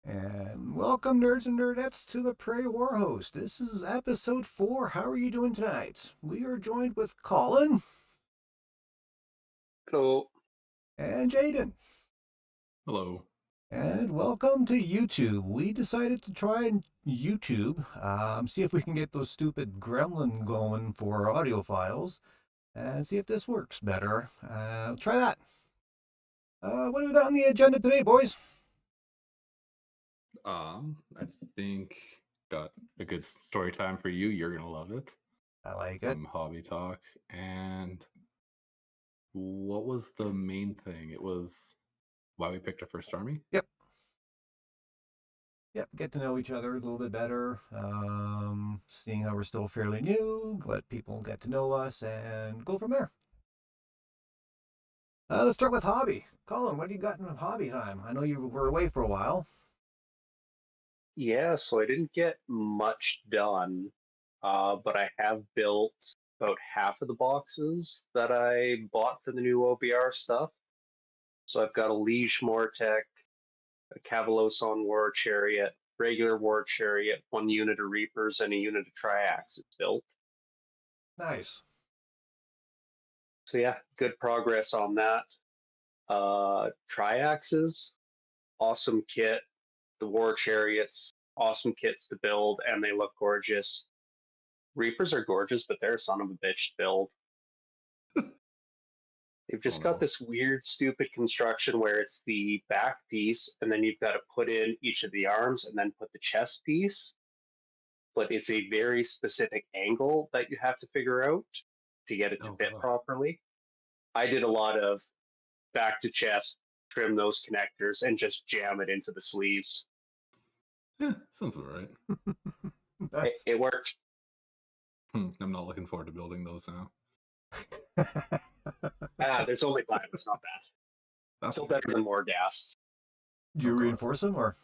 And welcome, nerds and nerdettes, to the Prairie War Host. This is episode 4. How are you doing tonight? We are joined with Colin Hello. and Jaden. Hello. And welcome to YouTube. We decided to try YouTube, see if we can get those stupid gremlin going for our audio files, and see if this works better. Try that. What do we got on the agenda today, boys? I think got a good story time for you. You're gonna love it. I like it. Some hobby talk. And what was the main thing? It was why we picked our first army? Yep, get to know each other a little bit better. Seeing how we're still fairly new, let people get to know us, and go from there. Let's start with hobby. Colin, what do you got in hobby time? I know you were away for a while. Yeah, so I didn't get much done, but I have built about half of the boxes that I bought for the new OBR stuff. So I've got a Liege Mortec, a Cavaloson War Chariot, regular War Chariot, one unit of Reapers, and a unit of Triaxes built. Nice. So yeah, good progress on that. Triaxes, awesome kit. The War Chariots, awesome kits to build, and they look gorgeous. Reapers are gorgeous, but they're a son of a bitch to build. They've just got this weird, stupid construction where it's the back piece, and then you've got to put in each of the arms and then put the chest piece. But it's a very specific angle that you have to figure out to get it to fit properly. I did a lot of back to chest, trim those connectors, and just jam it into the sleeves. Yeah, sounds all right. It worked. I'm not looking forward to building those now. There's only 5. It's not bad. That's still better than more ghasts. Do you reinforce them, or?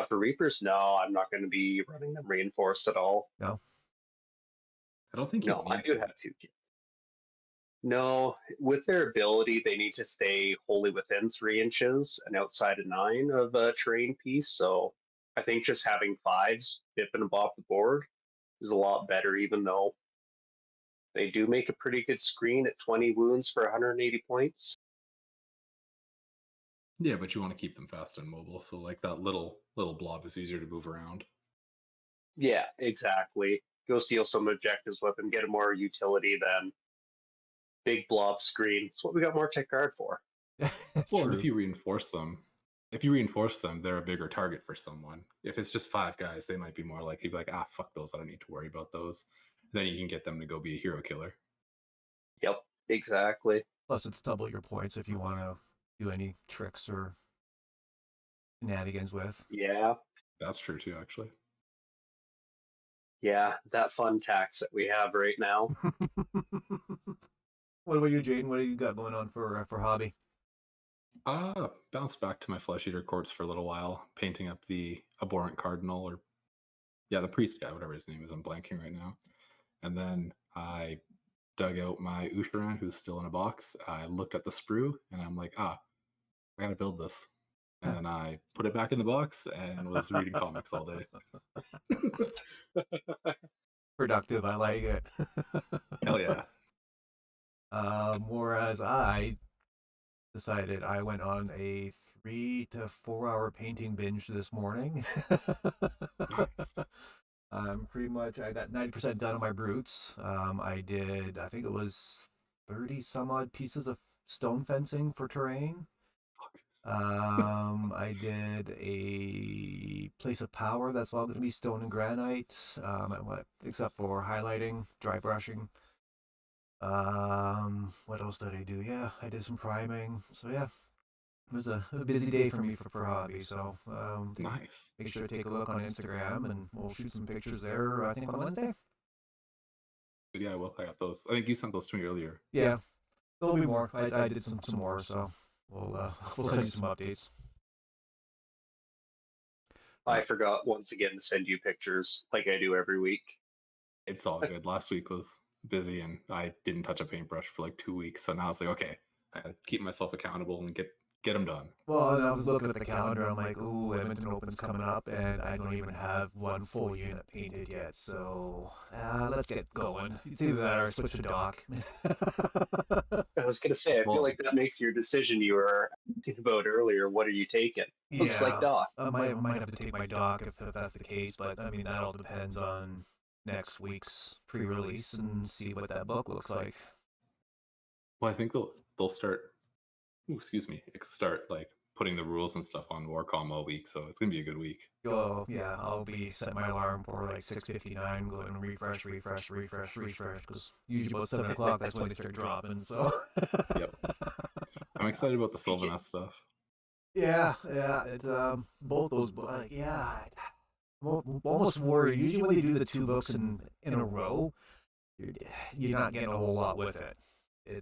For Reapers, no, I'm not going to be running them reinforced at all. No. I don't think you No, I do have 2 kits. No, with their ability, they need to stay wholly within 3 inches and outside of 9 of a terrain piece. So I think just having 5s dipping above the board is a lot better, even though they do make a pretty good screen at 20 wounds for 180 points. Yeah, but you want to keep them fast and mobile, so like that little blob is easier to move around. Yeah, exactly. Go steal some objectives with them, get a more utility than big blob screen. It's what we got Mortec Guard for. Well, and if you reinforce them, they're a bigger target for someone. If it's just 5 guys, they might be more likely to be like, fuck those, I don't need to worry about those. Then you can get them to go be a hero killer. Yep, exactly. Plus, it's double your points if you want to do any tricks or shenanigans with. Yeah. That's true too, actually. Yeah, that fun tax that we have right now. What about you, Jaden? What do you got going on for hobby? Bounced back to my Flesh Eater courts for a little while, painting up the Abhorrent Cardinal, or the priest guy, whatever his name is. I'm blanking right now. And then I dug out my Usharan, who's still in a box. I looked at the sprue, and I'm like, I gotta build this. And then I put it back in the box and was reading comics all day. Productive, I like it. Hell yeah. Whereas I decided I went on a 3 to 4 hour painting binge this morning. Nice. I got 90% done on my brutes. I think it was 30 some odd pieces of stone fencing for terrain. I did a place of power that's all going to be stone and granite, except for highlighting, dry brushing. What else did I do? Yeah, I did some priming. So yeah, it was a busy day for me for hobby. So nice. Make sure to take a look on Instagram, and we'll shoot some pictures there. I think on Wednesday. But yeah, well, I got those. I think you sent those to me earlier. Yeah, there'll be more. I did some more, so we'll send you some updates. I forgot once again to send you pictures like I do every week. It's all good. Last week was busy and I didn't touch a paintbrush for like 2 weeks. So now it's like, okay, I gotta keep myself accountable and get Get them done. Well, and I was looking at the calendar. I'm like, ooh, Edmonton Open's coming up, and I don't even have one full unit painted yet. So let's get going. It's either that or I switch to dock. I was gonna say, I feel Well, like that makes your decision you were thinking about earlier. What are you taking? Looks like Yeah, Doc. I might have to take my dock if that's the case. But I mean, that all depends on next week's pre-release and see what that book looks like. I think they'll start. Ooh, excuse me. Start like putting the rules and stuff on Warcom all week, so it's gonna be a good week. Oh yeah, I'll be set my alarm for like 6:59, going refresh, because usually about 7 o'clock that's when they start dropping. So. Yep. I'm excited about the Sylvaneth stuff. Yeah, it's both those books. Like, yeah, I'm almost worried. Usually when they do the two books in a row, you're not getting a whole lot with it.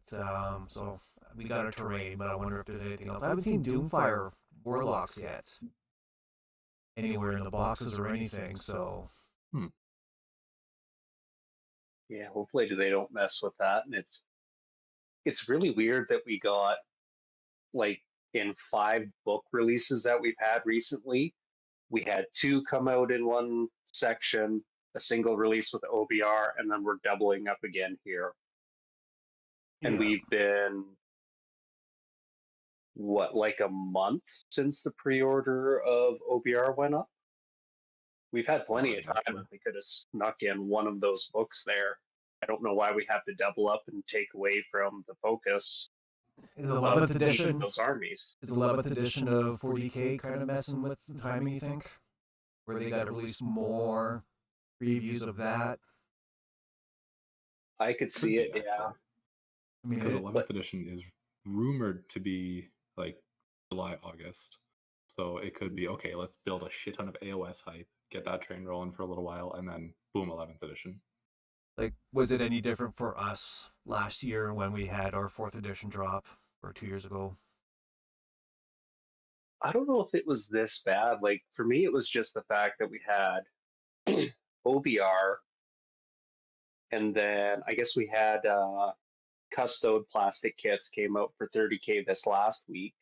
So we got our terrain, but I wonder if there's anything else. I haven't seen Doomfire Warlocks yet, anywhere in the boxes or anything. So Yeah, hopefully they don't mess with that. And it's really weird that we got like in 5 book releases that we've had recently, we had 2 come out in one section, a single release with OBR, and then we're doubling up again here. And yeah. we've been like a month since the pre-order of OBR went up. We've had plenty of time Actually. if we could have snuck in one of those books there. I don't know why we have to double up and take away from the focus Is 11th edition? those armies. Is 11th edition of 40K kind of messing with the timing? You think, where they got to release more previews of that? I could see it, yeah. I mean, Because 11th edition is rumored to be like July, August. So it could be, okay, let's build a shit ton of AOS hype, get that train rolling for a little while, and then boom, 11th edition. like, was it any different for us last year when we had our 4th edition drop, or 2 years ago? I don't know if it was this bad. Like, for me, it was just the fact that we had OBR, and then I guess we had Custode plastic kits came out for 30K this last week.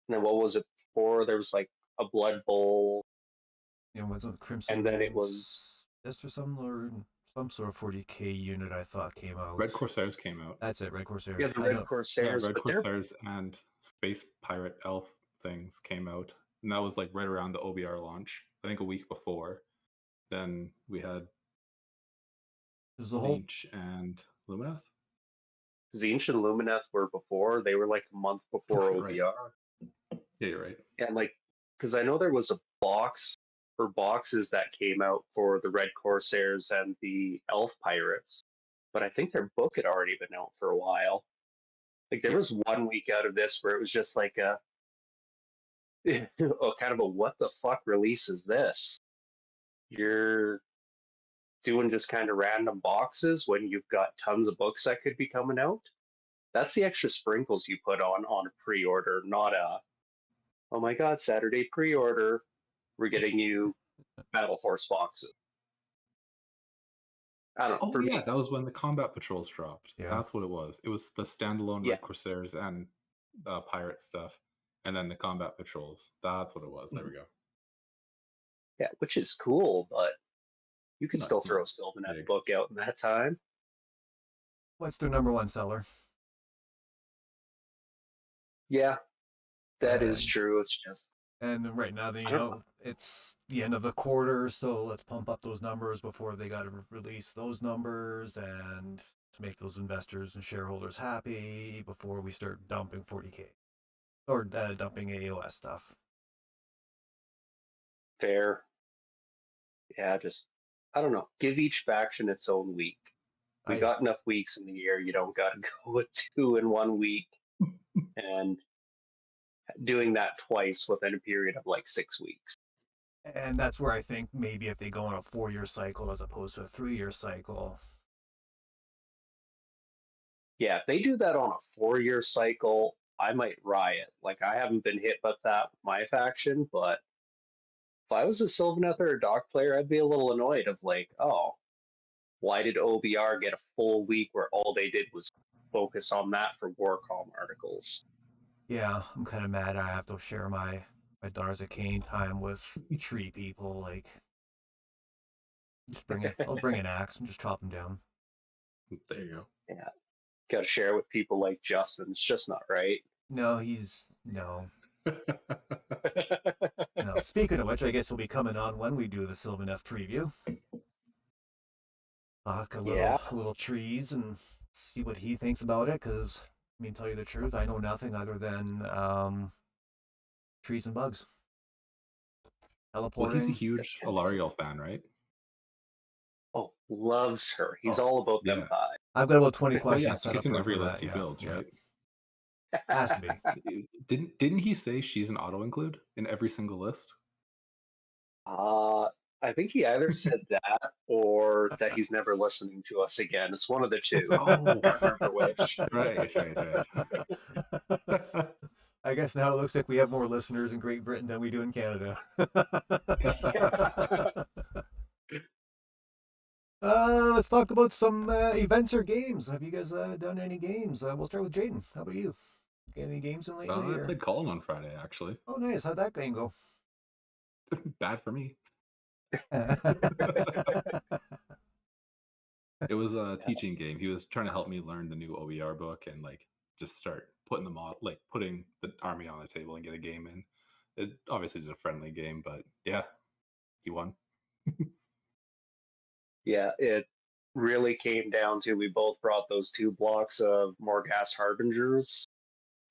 And then what was it before? There was like a Blood Bowl. You know, was it Crimson? And then it was just or some sort of 40K unit I thought came out. Red Corsairs came out. That's it, Red Corsairs. Yeah, the Red Corsairs. Yeah, Red Corsairs and Space Pirate Elf things came out. And that was like right around the OBR launch. I think a week before. Then we had Zinch and Lumineth. Zinch and Lumineth were before. They were like a month before OBR. Right. Yeah, you're right. And like, because I know there was a box or boxes that came out for the Red Corsairs and the Elf Pirates, but I think their book had already been out for a while. Like there was 1 week out of this where it was just like a kind of a what the fuck release is this? You're doing just kind of random boxes when you've got tons of books that could be coming out. That's the extra sprinkles you put on a pre-order, not a oh my god, Saturday pre-order. We're getting you Battle Force boxes. I don't know. Oh yeah, that was when the combat patrols dropped. Yeah. That's what it was. It was the standalone Red Corsairs and pirate stuff, and then the combat patrols. That's what it was. There we go. Yeah, which is cool, but you can still throw a Sylvaneth book out in that time. What's their #1 seller? Yeah, that is true. It's just. And right now, you know, it's the end of the quarter, so let's pump up those numbers before they got to release those numbers and to make those investors and shareholders happy before we start dumping 40K or dumping AOS stuff. Fair. Yeah, just, I don't know. Give each faction its own week. We got enough weeks in the year. You don't got to go with 2 in 1 week. And doing that twice within a period of like 6 weeks. And that's where I think maybe if they go on a 4-year cycle as opposed to a 3-year cycle. Yeah, if they do that on a 4-year cycle, I might riot. Like, I haven't been hit with that with my faction, but if I was a Sylvaneth or a Dock player, I'd be a little annoyed of like, oh, why did OBR get a full week where all they did was focus on that for Warcom articles? Yeah, I'm kind of mad I have to share my Darza Kane time with tree people. Like, I'll bring an axe and just chop them down. There you Yeah, got to share with people like Justin. It's just not right. No, go. no. Speaking of which, I guess he'll be coming on when we do the Sylvaneth preview. Talk Yeah, a little trees and see what he thinks about it. Because, I mean, tell you the truth, I know nothing other than trees and bugs. Well, he's a Teleporting. huge Alariel fan, right? oh, loves her. He's Oh, all about them Yeah. pies. I've got about 20 Well, yeah, questions set up it's in every for list that. he Yeah, builds, yeah. right? Has to be. Didn't he say she's an auto include in every single list? uh, I think he either said that or that he's never listening to us again. It's one of the two. Oh, Can't remember which. right. I guess now it looks like we have more listeners in Great Britain than we do in Canada. Let's talk about some events or games. Have you guys done any games? We'll start with Jaden. How about you? Get any games in lately? I Or played Colin on Friday, actually. oh, nice. How'd that game go? Bad for me. It was a teaching game. He was trying to help me learn the new OER book and like just start putting them on, like putting the army on the table and get a game in. It obviously is a friendly game, but yeah, he won. Yeah, it really came down to we both brought those two blocks of Morghast Harbingers,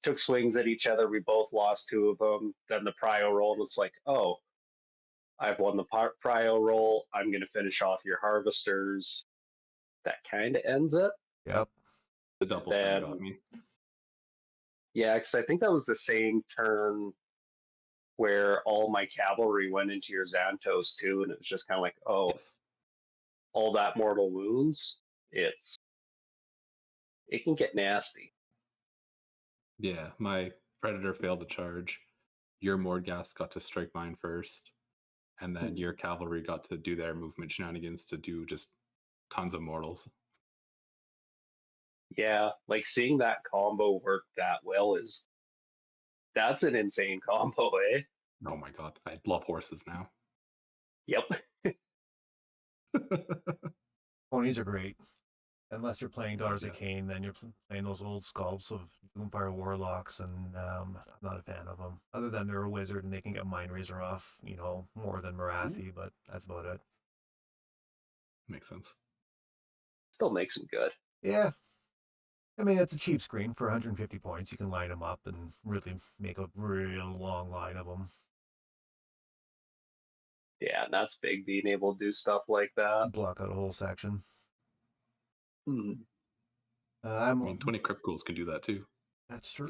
took swings at each other. We both lost two of them. Then the prio roll, and it's like, oh, I've won the prio roll. I'm going to finish off your harvesters. That kind of ends it. Yep. The double turn got Then, me. yeah, because I think that was the same turn where all my cavalry went into your Xantos too, and it was just kind of like, oh, Yes. all that mortal wounds. It can get nasty. Yeah, my predator failed to charge. Your Mordgas got to strike mine first, and then your cavalry got to do their movement shenanigans to do just tons of mortals. Yeah, like seeing that combo work that well that's an insane combo, eh? Oh my god, I love horses now. Yep. Ponies are great. Unless you're playing Daughters of Yeah. Cain, then you're playing those old sculpts of Doomfire Warlocks, and I'm not a fan of them. Other than they're a wizard and they can get Mind Razor off, more than Marathi, but that's about it. Makes sense. Still makes them good. Yeah, I mean, it's a cheap screen for 150 points. You can line them up and really make a real long line of them. Yeah, and that's big being able to do stuff like that. Block out a whole section. Hmm. I mean, 20 Crypt Ghouls can do that too. That's true.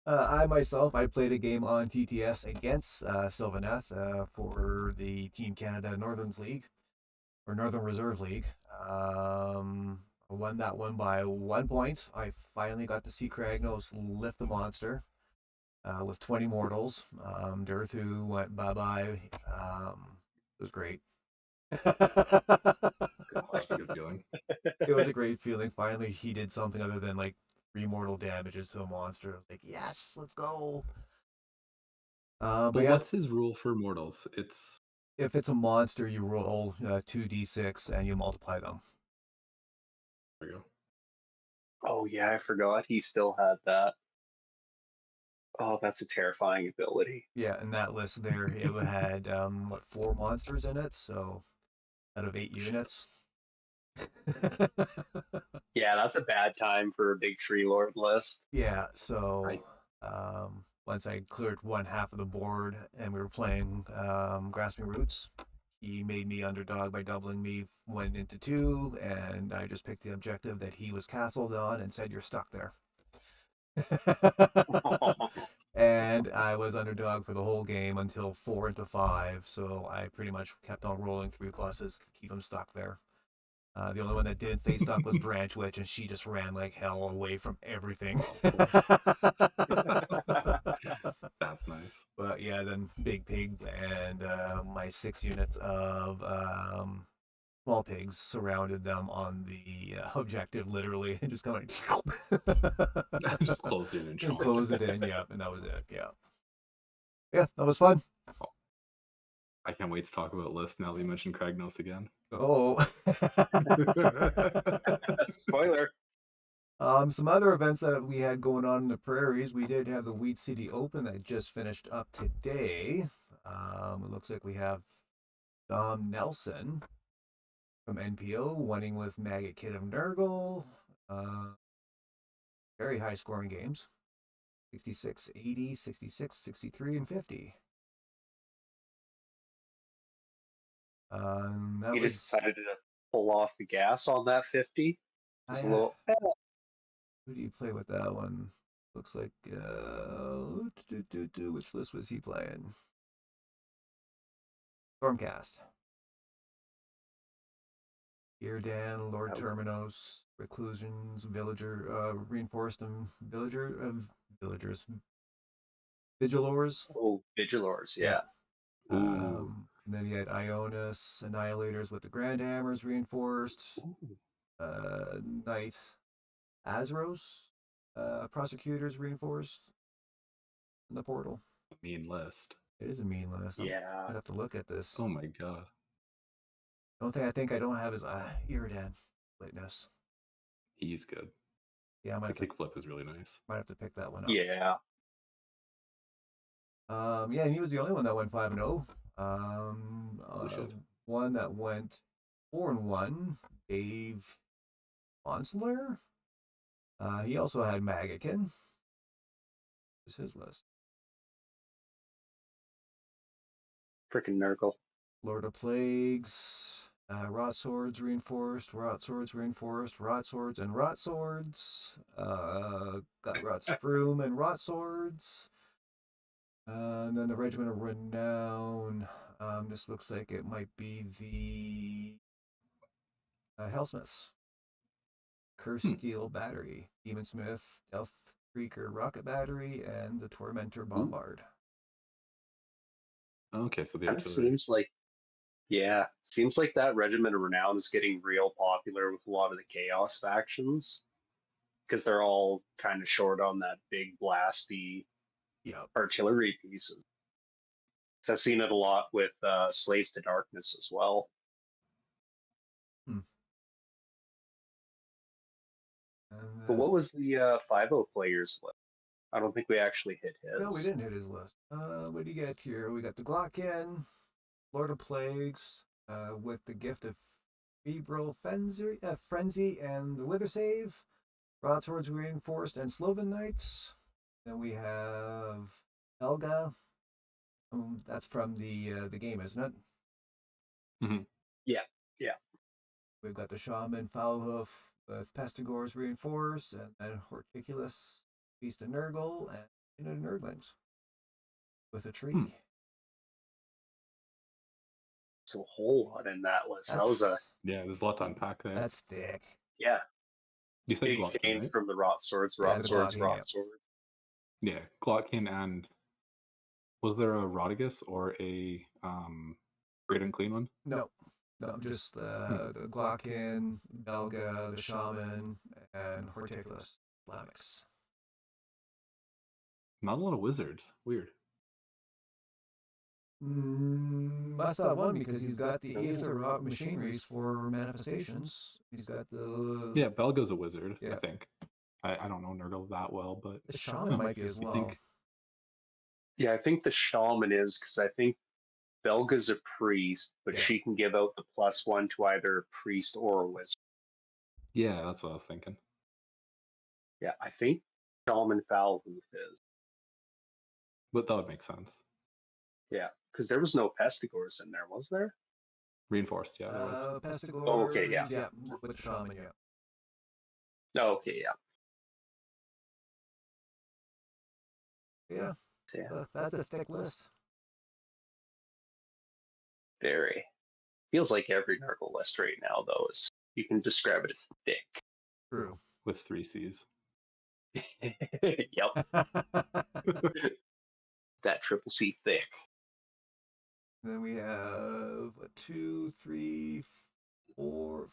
I myself, I played a game on TTS against Sylvaneth for the Team Canada Northerns League or Northern Reserve League. I won that one by 1 point. I finally got to see Kragnos lift the monster with 20 mortals. Durthu went bye bye. It was great. That's a good feeling. It was a great feeling. Finally, he did something other than like 3 mortal damages to a monster. I was like, yes, let's go. But But yeah, what's his rule for mortals? It's if it's a monster, you roll 2d6 and you multiply them. there we go. Oh yeah, I forgot he still had that. Oh, that's a terrifying ability. Yeah, and that list there, it had 4 monsters in it, so out of 8 units. Yeah, that's a bad time for a big tree lord list. Yeah, so Right. once I cleared one half of the board and we were playing Grasping Roots, he made me underdog by doubling me 1 into 2, and I just picked the objective that he was castled on and said, "You're stuck there." And I was underdog for the whole game until 4 into 5, so I pretty much kept on rolling 3 pluses to keep him stuck there. The only one that didn't stay stuck was Branch Witch, and she just ran like hell away from everything. That's nice. But yeah, then Big Pig and my 6 units of small pigs surrounded them on the objective, literally, and just kind of Just closed in and and chomped. closed it in. Yeah, and that was it. Yeah, yeah, that was fun. I can't wait to talk about lists now that you mentioned Kragnos again. Oh. Spoiler. Some other events that we had going on in the prairies. We did have the Weed City Open that just finished up today. It looks like we have Dom Nelson from NPO winning with Maggot Kid of Nurgle. Very high scoring games. 66, 80, 66, 63, and 50. That You just was decided to pull off the gas on that 50. Just a little. who do you play with that one? Looks like which list was he playing? Stormcast. Jaden, Lord Terminos, Reclusions, Villager, Reinforced and Villagers, Vigilors. Oh, Vigilors, yeah. And then you had Ionis, Annihilators with the Grand Hammers reinforced. Knight, Azros, Prosecutors reinforced in the portal. A mean list. It is a mean list. Yeah. I have to look at this. Oh my god. I think I don't have his Iridan lateness. He's good. Yeah, I might The have kickflip is really nice. might have to pick that one up. Yeah. Yeah, and he was the only one that went 5-0. Shit. One that went 4-1, Dave Onsler. He also had Magakin. What's his list? Freaking Nurgle. Lord of Plagues, Rot Swords reinforced, Rot Swords reinforced, Rot Swords and Rot Swords. Got Rot Sprume and Rot Swords. And then the Regiment of Renown. This looks like it might be the Hellsmiths. Curse Steel Battery, Demon Smith, Death Freaker Rocket Battery, and the Tormentor Bombard. Okay, so the Kind of artillery. seems like that Regiment of Renown is getting real popular with a lot of the Chaos factions because they're all kind of short on that big blasty artillery pieces. So I've seen it a lot with Slaves to Darkness as well. But what was the 5-0 players list? I don't think we actually hit his. No, we didn't hit his list. What do you get here? We got the Glockin, Lord of Plagues, with the gift of Febrile Frenzy and the Wither Save, Broadswords Reinforced, and Sloven Knights. Then we have Elga. That's from the game, isn't it? Mm-hmm. Yeah. We've got the Shaman Foulhoof with Pestigors Reinforced, and then Horticulus, Beast of Nurgle, and Nurglings with a tree. So a whole lot in that list. Yeah, there's a lot to unpack there. That's thick. Yeah. You said Big Glockin, change right? from the Rot Swords, Yeah, Rot the Swords, Glockin, Rot yeah. Swords. Yeah, Glockin, and was there a Rodigus or a Great Unclean one? No, just the Glockin, Belga, the Shaman, and Horticulus Lamix. Not a lot of wizards. Weird. Must have one because he's got the Aether Rock machineries for manifestations. He's got the Yeah, Belga's a wizard, Yeah. I think. I don't know Nurgle that well, but the Shaman might be as you well. think Yeah, I think the Shaman is because I think Belga's a priest, but Yeah. she can give out the +1 to either a priest or a wizard. yeah, that's what I was thinking. Yeah, I think Shaman Foulhoof is. But that would make sense. Yeah, because there was no Pestigors in there, was there? Reinforced, yeah, there was. Pestigors. Oh, okay, yeah. Yeah, with the Shaman, yeah. Oh, okay, yeah. Yeah, Yeah, that's a thick list. very. Feels like every Nurgle list right now, though, is you can describe it as thick. True. With 3 C's. Yep, that triple C thick. Then we have 2, 3, 4,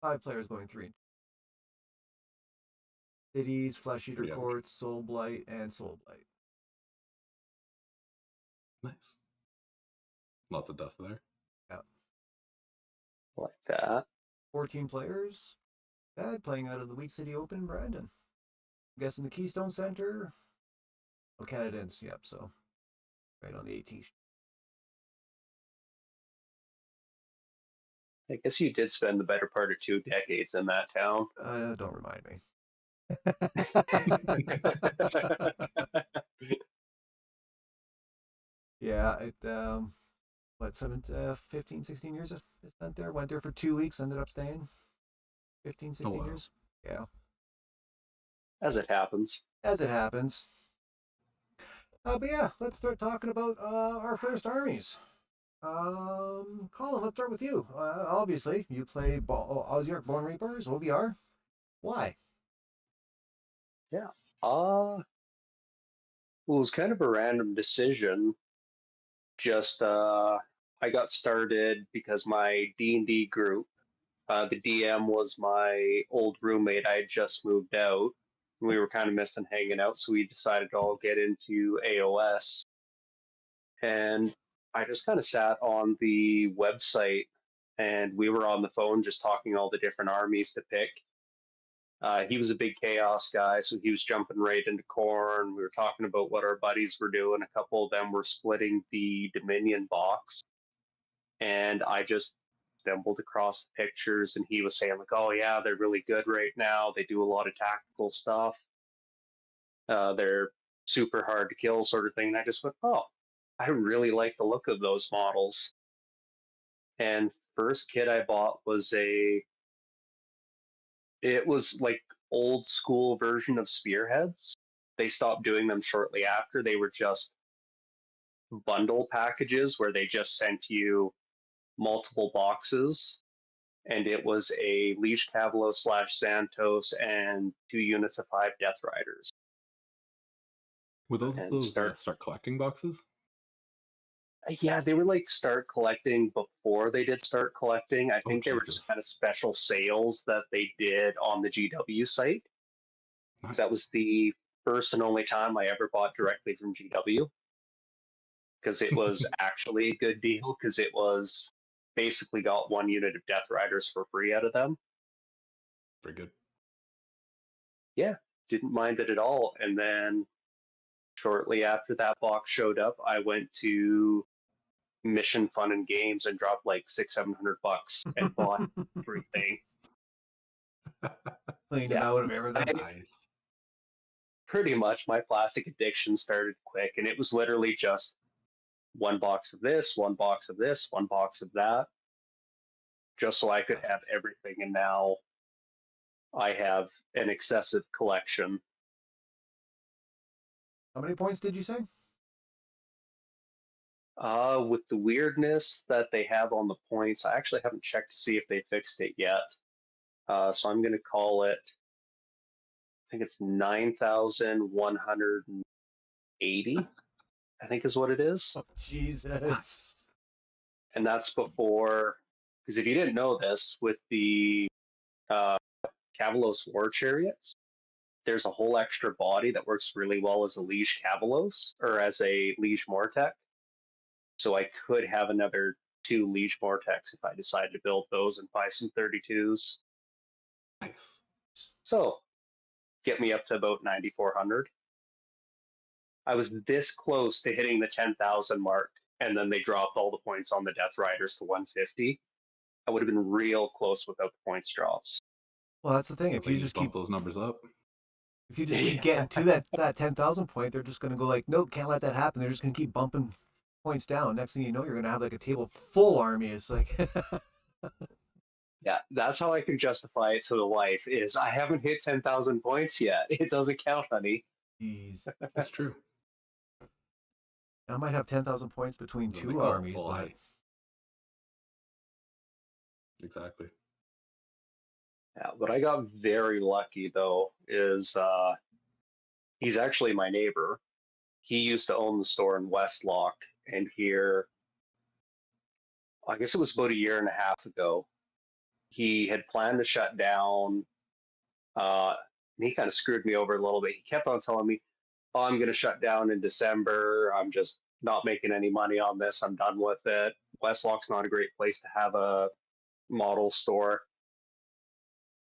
5 players going 3. Cities, Flesh Eater Pretty epic. Courts, Soul Blight, and Soul Blight. Nice. Lots of death there. Yeah. Like that. 14 players. Bad playing out of the Wheat City Open, Brandon. I'm guessing the Keystone Center. Oh, Canadians, yep, so right on the 18th. I guess you did spend the better part of 2 decades in that town. Don't remind me. Yeah, it, 15, 16 years I spent there. Went there for 2 weeks, ended up staying 15, 16 wow. years. Yeah. As it happens. As it happens. But yeah, let's start talking about our first armies. Colin, let's start with you. Obviously, you play Ozark Bone Reapers, OBR. Why? Yeah. Well, it was kind of a random decision. Just I got started because my D&D group, the DM was my old roommate. I had just moved out. We were kind of missing hanging out, so we decided to all get into AOS. And I just kind of sat on the website, and we were on the phone just talking all the different armies to pick. He was a big chaos guy, so he was jumping right into corn. We were talking about what our buddies were doing. A couple of them were splitting the Dominion box, and I just stumbled across the pictures, and he was saying like, "Oh yeah, they're really good right now. They do a lot of tactical stuff. They're super hard to kill, sort of thing." And I just went, "Oh, I really like the look of those models." And first kit I bought was it was like old school version of spearheads. They stopped doing them shortly after. They were just bundle packages where they just sent you multiple boxes, and it was a Liege Cavalo / Santos and 2 units of 5 Death Riders. Were those And start collecting boxes? Yeah, they were like start collecting before they did start collecting. I Oh think they were just Jesus! kind of special sales that they did on the GW site. Nice. That was the first and only time I ever bought directly from GW, because it was actually a good deal, because it was basically got 1 unit of Death Riders for free out of them. Very good. Yeah, didn't mind it at all. And then shortly after that box showed up, I went to Mission Fun and Games and dropped like $600-700 and bought everything. Cleaned him Yeah, out of everything. Nice. pretty much my plastic addiction started quick, and it was literally just 1 box of this, 1 box of this, 1 box of that, just so I could have Nice. everything. And now I have an excessive collection. How many points did you say? With the weirdness that they have on the points, I actually haven't checked to see if they fixed it yet. So I'm going to call it, I think it's 9,180, I think is what it is. Oh, Jesus. Nice. And that's before, because if you didn't know this, with the Cavalos War Chariots, there's a whole extra body that works really well as a Liege Cavalos, or as a Liege Mortec. So I could have another 2 Liege Mortecs if I decide to build those and buy some 32s. Nice. So get me up to about 9,400. I was this close to hitting the 10,000 mark, and then they dropped all the points on the Death Riders to 150. I would have been real close without the points drops. Well, that's the thing. If They you just bump keep those numbers up. getting to that 10,000 point, they're just gonna go like, nope, can't let that happen. They're just gonna keep bumping points down. Next thing you know, you're gonna have like a table full army. It's like, Yeah, that's how I can justify it to the wife, is I haven't hit 10,000 points yet. It doesn't count, honey. jeez. That's true. I might have 10,000 points between They're 2 like, oh, armies, well, but Exactly. Yeah, what I got very lucky though is he's actually my neighbor. He used to own the store in Westlock, and here I guess it was about a year and a half ago. He had planned to shut down. Uh, and he kind of screwed me over a little bit. He kept on telling me, "Oh, I'm going to shut down in December. I'm just not making any money on this. I'm done with it. Westlock's not a great place to have a model store."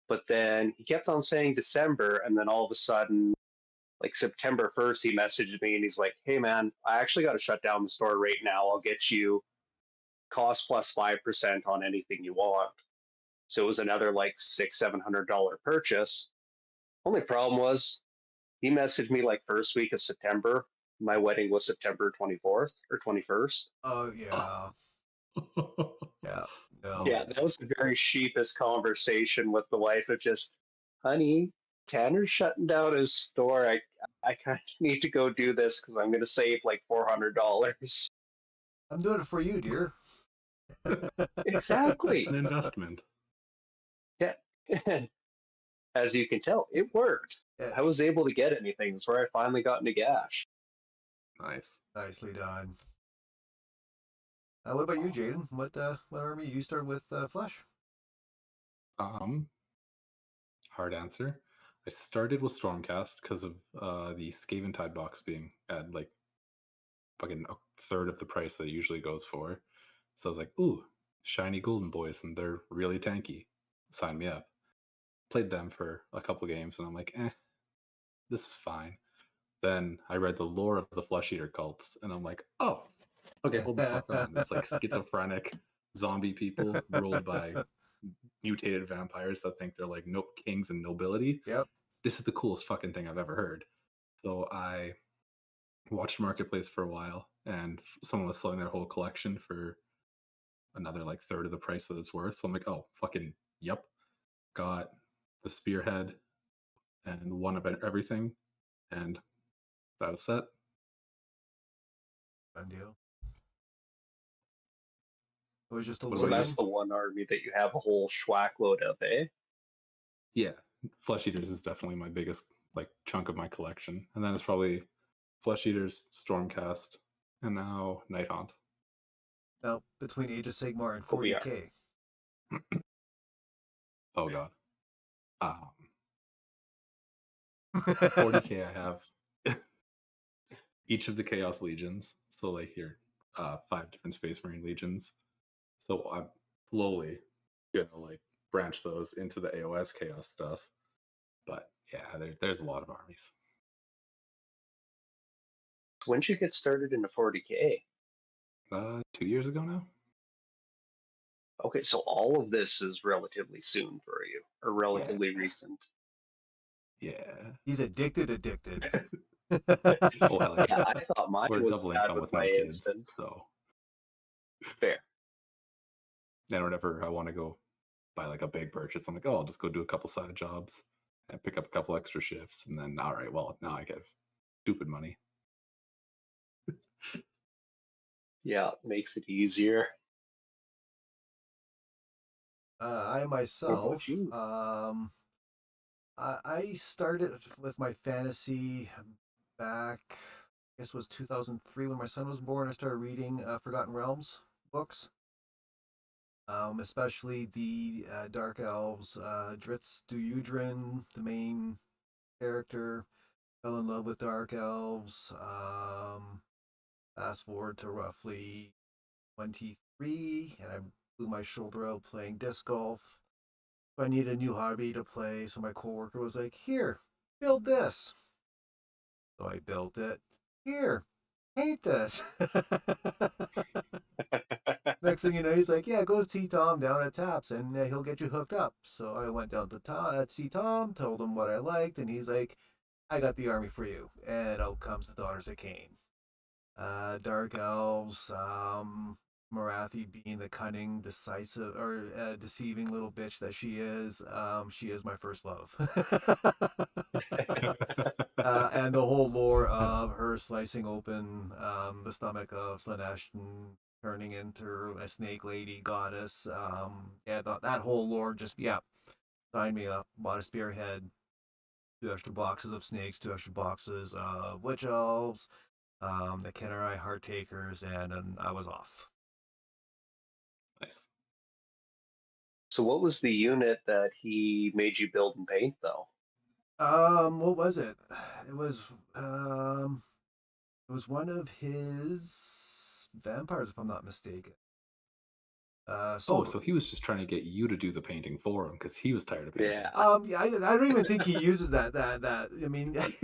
But then he kept on saying December, and then all of a sudden, like September 1st, he messaged me and he's like, "Hey man, I actually got to shut down the store right now. I'll get you cost plus 5% on anything you want." So it was another like $600-700 purchase. Only problem was he messaged me like first week of September. My wedding was September 24th or 21st. Oh yeah, yeah. Yeah, No, that was a very sheepish conversation with the wife of just, "Honey, Tanner's shutting down his store. I kind of need to go do this because I'm going to save like $400." I'm doing it for you, dear. It's Exactly. an investment. Yeah. And as you can tell, it worked. Yeah, I was able to get anything. It's where I finally got into Gash. Nice. nicely done. What about you, Jaden? What army you started with? Flesh. Um, Hard answer. I started with Stormcast because of the Scaventide box being at like fucking a third of the price that it usually goes for. So I was like, ooh, shiny golden boys, and they're really tanky. Sign me up. Played them for a couple games, and I'm like, this is fine. Then I read the lore of the Flesh Eater cults, and I'm like, oh, okay, hold the fuck on. It's like schizophrenic zombie people ruled by mutated vampires that think they're like no kings and nobility. Yep. This is the coolest fucking thing I've ever heard. So I watched Marketplace for a while, and someone was selling their whole collection for another like third of the price that it's worth. So I'm like, oh, fucking yep. Got the spearhead and one of everything, and that was set. Done deal. It was just a What So about that's you? Lothian. the one army that you have a whole schwack load of, eh? Yeah, Flesh Eaters is definitely my biggest like chunk of my collection, and then it's probably Flesh Eaters, Stormcast, and now Night Haunt. Now between Age of Sigmar and OBR. 40k. Oh god. 40k I have each of the Chaos Legions. So like here, 5 different Space Marine Legions. So I'm slowly gonna like branch those into the AOS Chaos stuff. But yeah, there's a lot of armies. When did you get started into 40k? 2 years ago now. Okay, so all of this is relatively soon for you, or Yeah, relatively recent. yeah. He's addicted. Oh hell Yeah, yeah. I thought mine We're was double bad income with with my no kids, instant. so Fair. then whenever I want to go buy like a big purchase, I'm like, oh, I'll just go do a couple side jobs and pick up a couple extra shifts, and then all right, well now I get stupid money. Yeah, makes it easier. I What about myself, you? I started with my fantasy back, I guess it was 2003 when my son was born. I started reading Forgotten Realms books, especially the Dark Elves. Dritz Duyudrin, the main character, fell in love with Dark Elves. Fast forward to roughly 23, and I blew my shoulder out playing disc golf. So I needed a new hobby to play, so my coworker was like, "Here, build this." So I built it. "Here, paint this." Next thing you know, he's like, "Yeah, go see Tom down at Taps, and he'll get you hooked up." So I went down to see Tom, told him what I liked, and he's like, "I got the army for you." And out comes the Daughters of Cain. Dark Nice. elves, Marathi being the cunning, decisive, or deceiving little bitch that she is my first love. And the whole lore of her slicing open the stomach of Slanesh and turning into a snake lady goddess. Yeah, that whole lore just, yeah, signed me up. Bought a spearhead, 2 extra boxes of snakes, 2 extra boxes of witch elves, the Kennerai Heart Takers, and I was off. Nice. So what was the unit that he made you build and paint though? What was it? It was um, it was one of his vampires, if I'm not mistaken. Oh, So so he was just trying to get you to do the painting for him because he was tired of painting. Yeah. Yeah, I don't even think he uses that. I mean, if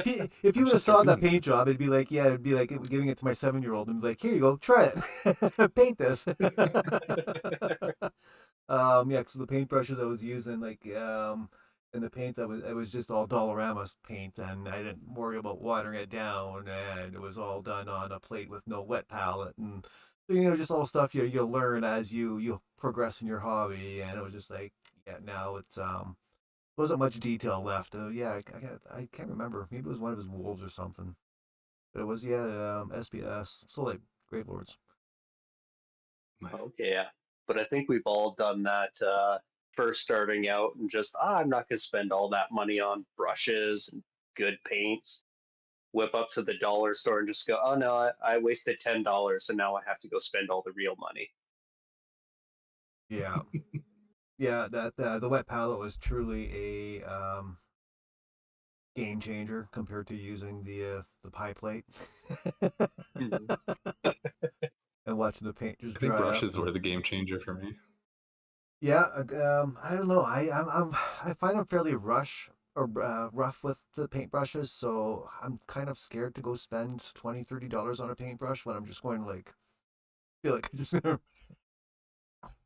he I'm would have just start saw that doing paint job, it'd be like, yeah, it'd be like giving it to my 7-year-old and be like, here you go, try it, paint this. it. Yeah, because the paintbrushes I was using, and the paint that was it was just all Dollarama paint, and I didn't worry about watering it down, and it was all done on a plate with no wet palette, and just all stuff you learn as you progress in your hobby, and it was just like, yeah, now it's wasn't much detail left. Yeah, I can't remember. Maybe it was one of his wolves or something, but it was yeah, SBS, so like Grave Lords. Nice. Okay, yeah. But I think we've all done that first starting out and just, I'm not going to spend all that money on brushes and good paints. Whip up to the dollar store and just go, oh no, I wasted $10 and now I have to go spend all the real money. Yeah, yeah. That the wet palette was truly a game changer compared to using the pie plate Mhm. and watching the paint just I think dry up. brushes were the game changer for me. Yeah, I don't know. I find I'm fairly rough with the paintbrushes, so I'm kind of scared to go spend $20-$30 on a paintbrush when I'm just going to like feel like I'm just gonna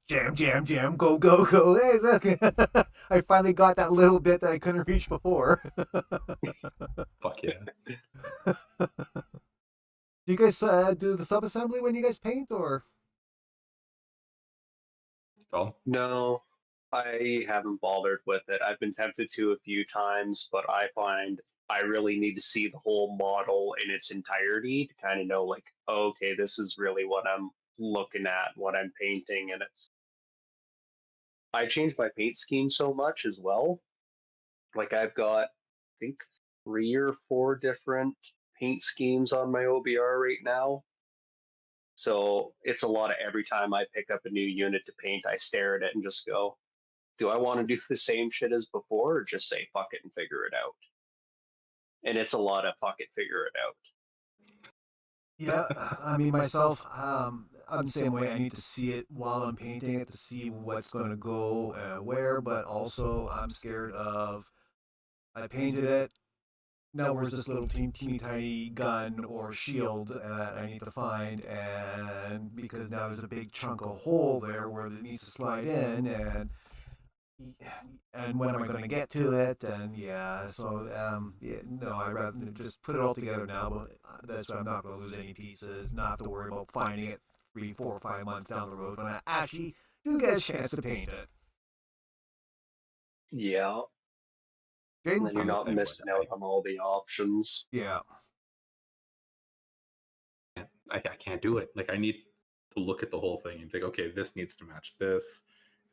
jam, jam, jam, go, go, go. Hey, look, I finally got that little bit that I couldn't reach before. Fuck yeah. Do you guys do the sub assembly when you guys paint, or? Well, No, I haven't bothered with it. I've been tempted to a few times, but I find I really need to see the whole model in its entirety to kind of know, like, oh, okay, this is really what I'm looking at, what I'm painting, and I changed my paint scheme so much as well. Like I've got, I think, 3 or 4 different paint schemes on my OBR right now. So it's a lot of every time I pick up a new unit to paint, I stare at it and just go, do I want to do the same shit as before or just say fuck it and figure it out? And it's a lot of fuck it, figure it out. Yeah, I mean myself, I'm the same way. I need to see it while I'm painting it to see what's going to go where, but also I'm scared of I painted it. Now where's this little teeny tiny gun or shield that I need to find, and because now there's a big chunk of hole there where it needs to slide in, and when am I going to get to it? And yeah, so yeah, no, I rather just put it all together now. But that's why I'm not going to lose any pieces. Not have to worry about finding it 3, 4, 5 months down the road when I actually do get a chance to paint it. Yeah. And Jaden? then you're I'm the not same way. missing out on all the options. Yeah, I can't do it. Like I need to look at the whole thing and think, okay, this needs to match this.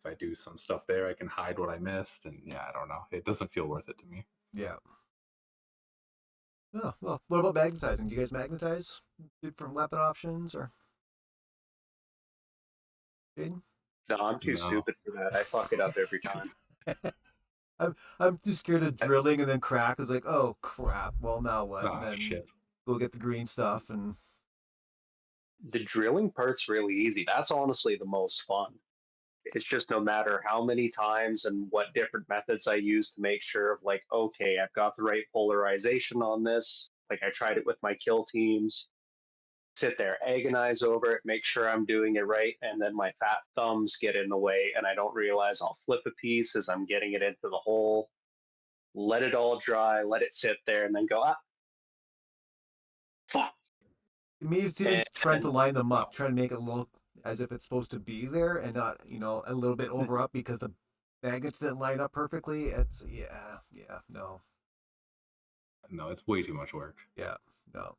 If I do some stuff there, I can hide what I missed. And yeah, I don't know. It doesn't feel worth it to me. yeah. Oh, well, what about magnetizing? Do you guys magnetize different weapon options or Jaden? No, I'm too No. stupid for that. I fuck it up every time. I'm too scared of I- drilling and then crack. It's like, oh crap. Well, now what? And Ah, then shit. go get the green stuff and The drilling part's really easy. That's honestly the most fun. It's just no matter how many times and what different methods I use to make sure of like, okay, I've got the right polarization on this. Like I tried it with my kill teams, sit there, agonize over it, make sure I'm doing it right, and then my fat thumbs get in the way and I don't realize I'll flip a piece as I'm getting it into the hole, let it all dry, let it sit there, and then go, fuck. me, it's even trying to And line them up, trying to make it look as if it's supposed to be there and not, a little bit over up because the magnets didn't line up perfectly. It's yeah, no, No, it's way too much work. yeah, no.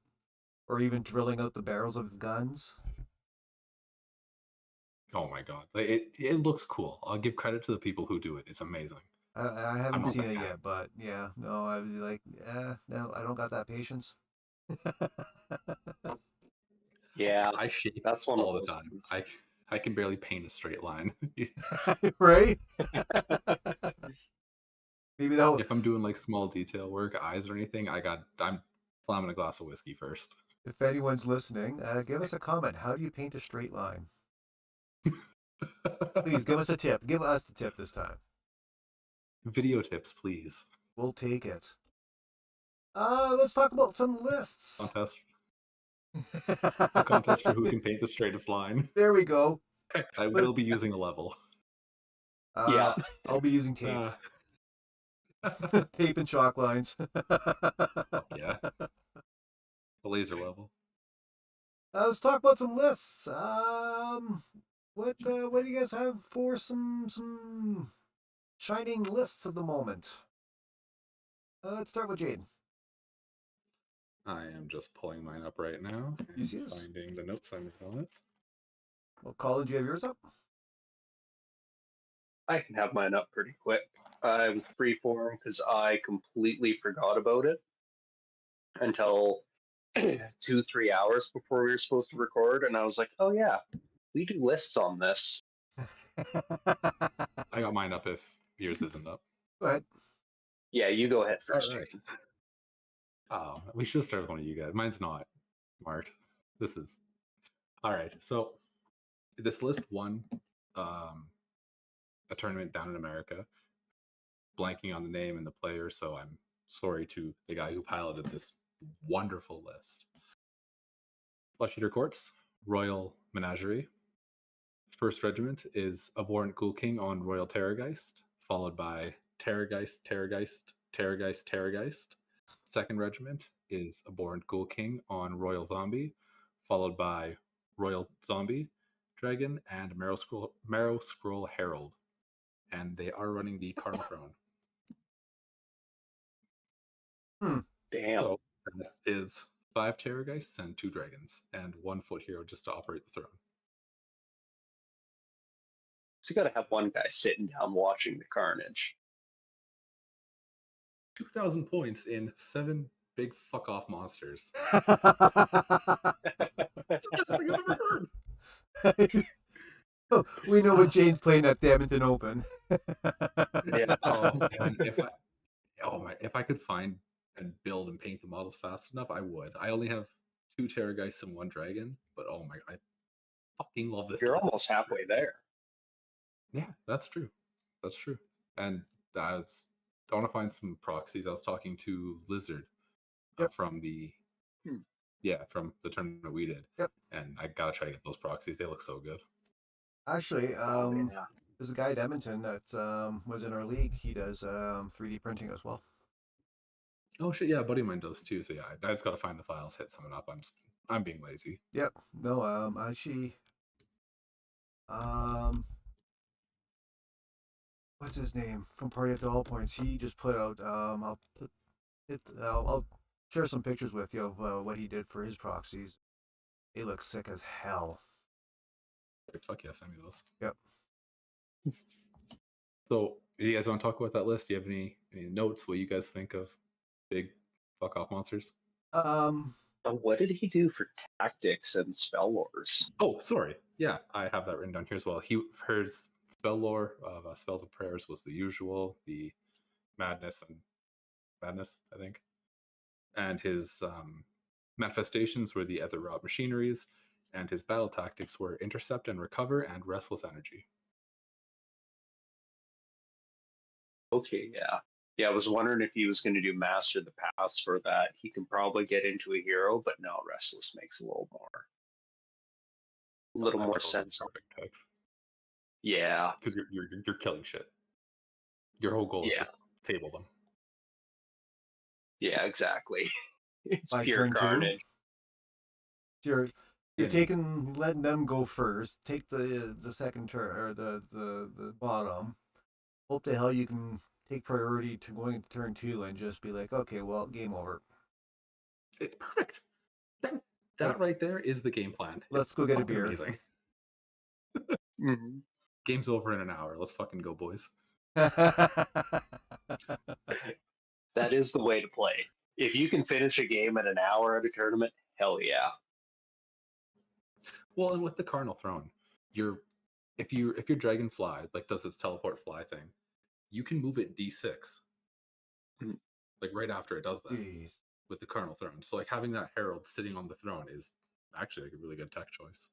Or even drilling out the barrels of guns. Oh my god. Like, it looks cool. I'll give credit to the people who do it. It's amazing. I I'm haven't not seen that it guy. yet, but yeah, no, I was like, no, I don't got that patience. Yeah, I shape that's one of all the those time. ones. I can barely paint a straight line. Right? Maybe that'll. If I'm doing like small detail work, eyes or anything, I'm slamming a glass of whiskey first. If anyone's listening, give us a comment. How do you paint a straight line? Please give us a tip. Give us the tip this time. Video tips, please. We'll take it. Let's talk about some lists. Contest. A contest for who can paint the straightest line. There we go. I will be using a level. Yeah. I'll be using tape. Tape and chalk lines. Fuck yeah. A laser level. Let's talk about some lists. What do you guys have for some shining lists of the moment? Let's start with Jaden. I am just pulling mine up right now You and see this? finding the notes I'm on it. Well, Colin, do you have yours up? I can have mine up pretty quick. I was freeform because I completely forgot about it until 2-3 hours before we were supposed to record, and I was like, "Oh yeah, we do lists on this." I got mine up if yours isn't up. Go ahead. Yeah, you go ahead All first. right. Oh, we should start with one of you guys. Mine's not smart. This is all right. So this list won a tournament down in America. Blanking on the name and the player, so I'm sorry to the guy who piloted this wonderful list. Flesh Eater Courts, Royal Menagerie. First regiment is Abhorrent Ghoul King on Royal Terrorgeist, followed by Terrorgeist, Terrorgeist, Terrorgeist, Terrorgeist. Second regiment is Abhorrent Ghoul King on Royal Zombie, followed by Royal Zombie Dragon and Marrow Scroll Herald. And they are running the Karn Throne. Damn. So that is 5 Terrorgeists and 2 Dragons, and 1 Foot Hero just to operate the throne. So you got to have one guy sitting down watching the carnage. 2,000 points in 7 big fuck off monsters. That's the best thing I've ever heard. Oh, we know what Jane's playing at the Edmonton Open. Yeah. Oh, and if I could find and build and paint the models fast enough, I would. I only have 2 Terrorgeists and 1 Dragon, but oh my, I fucking love this. You're list. almost halfway there. Yeah, that's true. That's true. And I want to find some proxies. I was talking to Lizard Yep. from the from the tournament we did. Yep. And I gotta try to get those proxies. They look so good. Actually, Yeah. there's a guy at Edmonton that was in our league. He does 3D printing as well. Oh shit, yeah, a buddy of mine does too. So yeah, I just gotta find the files, hit someone up. I'm being lazy. Yep. No, actually, what's his name from Party at the All Points? He just put out. I'll share some pictures with you of what he did for his proxies. They look sick as hell. Fuck yeah, send me those. Yep. So, do you guys want to talk about that list? Do you have any notes? What you guys think of big fuck off monsters? What did he do for tactics and spell lores? Oh, sorry. Yeah, I have that written down here as well. His spell lore of spells and prayers was the usual, the madness, I think. And his manifestations were the ether rot machineries, and his battle tactics were intercept and recover and restless energy. Okay, yeah. Yeah, I was wondering if he was going to do Master the Pass for that. He can probably get into a hero, but no, Restless makes a little more sense. Perfect text. Yeah. Because you're killing shit. Your whole goal is just table them. Yeah, exactly. It's My pure turn carnage. You're letting them go first. Take the second turn or the bottom. Hope the hell you can take priority to going into turn 2 and just be like, okay, well, game over. It's perfect. That right there is the game plan. Let's go get a beer. Amazing. Mm-hmm. Game's over in an hour. Let's fucking go, boys. That is the way to play. If you can finish a game in an hour at a tournament, hell yeah. Well, and with the Cardinal Throne, you're if your Dragonfly like does its teleport fly thing, you can move it D6 Mhm. like right after it does that Jeez. with the Cardinal Throne. So like having that Herald sitting on the throne is actually like a really good tech choice.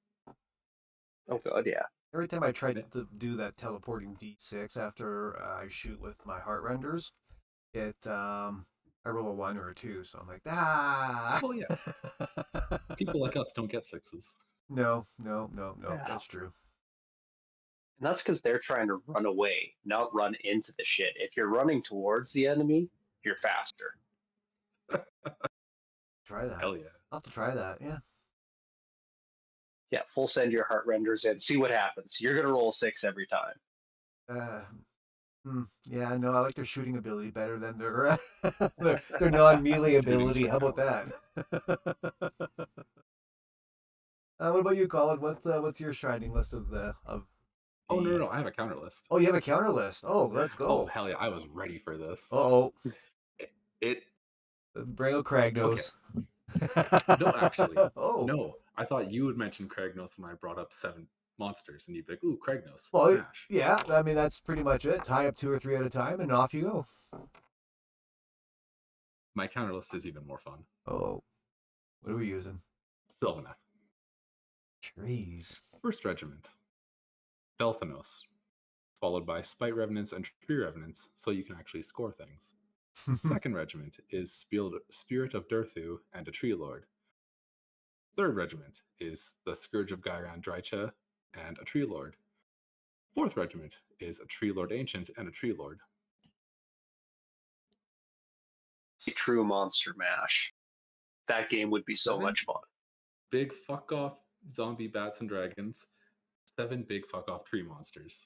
Oh god, yeah. Every time I tried Yeah. to do that teleporting D6 after I shoot with my heart renders, I roll a 1 or a 2, so I'm like, ah. Well, yeah, people like us don't get sixes. No, no, no, no. Yeah. That's true. And that's because they're trying to run away, not run into the shit. If you're running towards the enemy, you're faster. Try that. Hell yeah. I'll have to try that. Yeah. Yeah, full send your heart renders in. See what happens. You're gonna roll 6 every time. Uh, yeah, no, I like their shooting ability better than their their non-melee Shooting ability. How about checkpoint. that? What about you, Colin? What's your shining list of Oh no, no, the? no! I have a counter list. Oh, you have a counter list. Oh, let's Oh go. hell yeah! I was ready for this. Oh, It bring out Crag okay. nose. No, actually, Oh, no. I thought you would mention Kragnos when I brought up 7 monsters, and you'd be like, "Ooh, Kragnos, well, smash." yeah. I mean, that's pretty much it. Tie up 2 or 3 at a time, and off you go. My counter list is even more fun. Oh, what are we using? Sylvaneth, Trees. First Regiment, Belthanos, followed by Spite Revenants and Tree Revenants, so you can actually score things. Second Regiment is Spirit of Durthu and a Tree Lord. Third Regiment is the Scourge of Gyran Drycha and a Tree Lord. Fourth Regiment is a Tree Lord Ancient and a Tree Lord. A true monster mash. That game would be so 7 much fun. big fuck off zombie bats and dragons. 7 big fuck off tree monsters.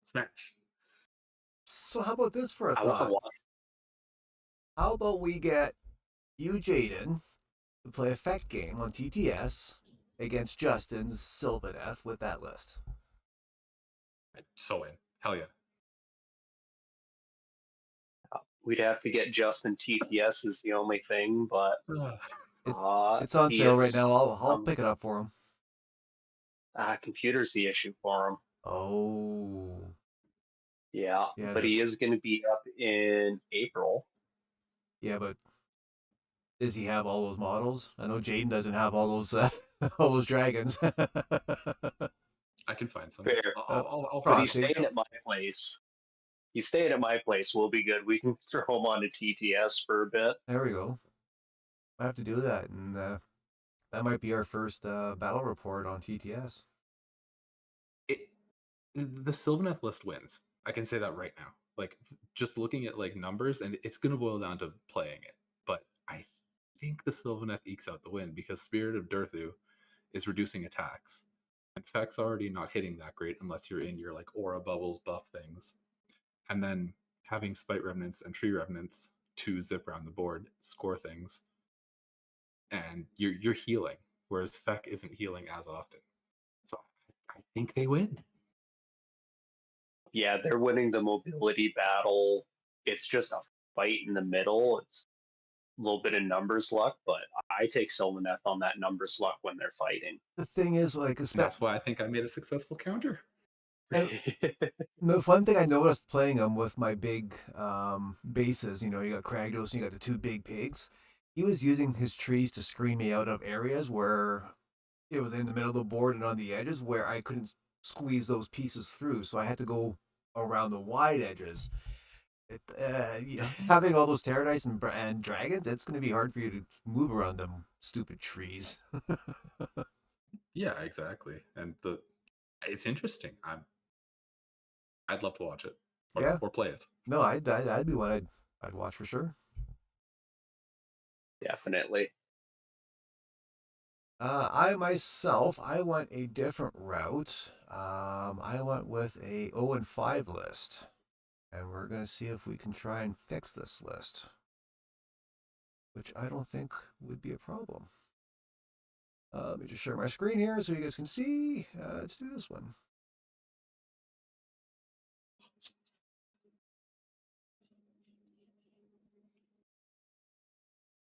Smash. So how about this for a I want to thought? watch. How about we get you, Jaden, to play a FEC game on TTS against Justin's Sylvaneth with that list? I'm so in. Hell yeah. We'd have to get Justin TTS is the only thing, but It, it's on he sale right is now. I'll pick it up for him. computer's the issue for him. Oh, Yeah, yeah, but he is going to be up in April. yeah, but does he have all those models? I know Jaden doesn't have all those all those dragons. I can find some. Fair, I'll but find he's some. Prostate. staying at my place. He's staying at my place. We'll be good. We can throw him on to TTS for a bit. There we go. I have to do that, and that might be our first battle report on TTS. It, the Sylvaneth list wins. I can say that right now. Like just looking at like numbers, and it's gonna boil down to playing it. But I think the Sylvaneth ekes out the win because Spirit of Durthu is reducing attacks. And Feck's already not hitting that great unless you're in your like aura bubbles buff things. And then having Spite Revenants and Tree Revenants to zip around the board, score things, and you're healing, whereas Feck isn't healing as often. So I think they win. Yeah, they're winning the mobility battle. It's just a fight in the middle. It's a little bit of numbers luck, but I take Sylvaneth on that numbers luck when they're fighting. The thing is, like, And that's why I think I made a successful counter. and the fun thing I noticed playing them with my big bases, you got Kragnos and you got the 2 big pigs. He was using his trees to screen me out of areas where it was in the middle of the board and on the edges where I couldn't squeeze those pieces through. So I had to go around the wide edges. Having all those Terranites and dragons, it's going to be hard for you to move around them stupid trees. Yeah, exactly. And it's interesting. I'd love to watch it Yeah, or play it. no, I'd be one I'd watch for sure. Definitely. I myself, I went a different route. I went with a 0 and 5 list, and we're gonna see if we can try and fix this list, which I don't think would be a problem. Let me just share my screen here so you guys can see. Let's do this one.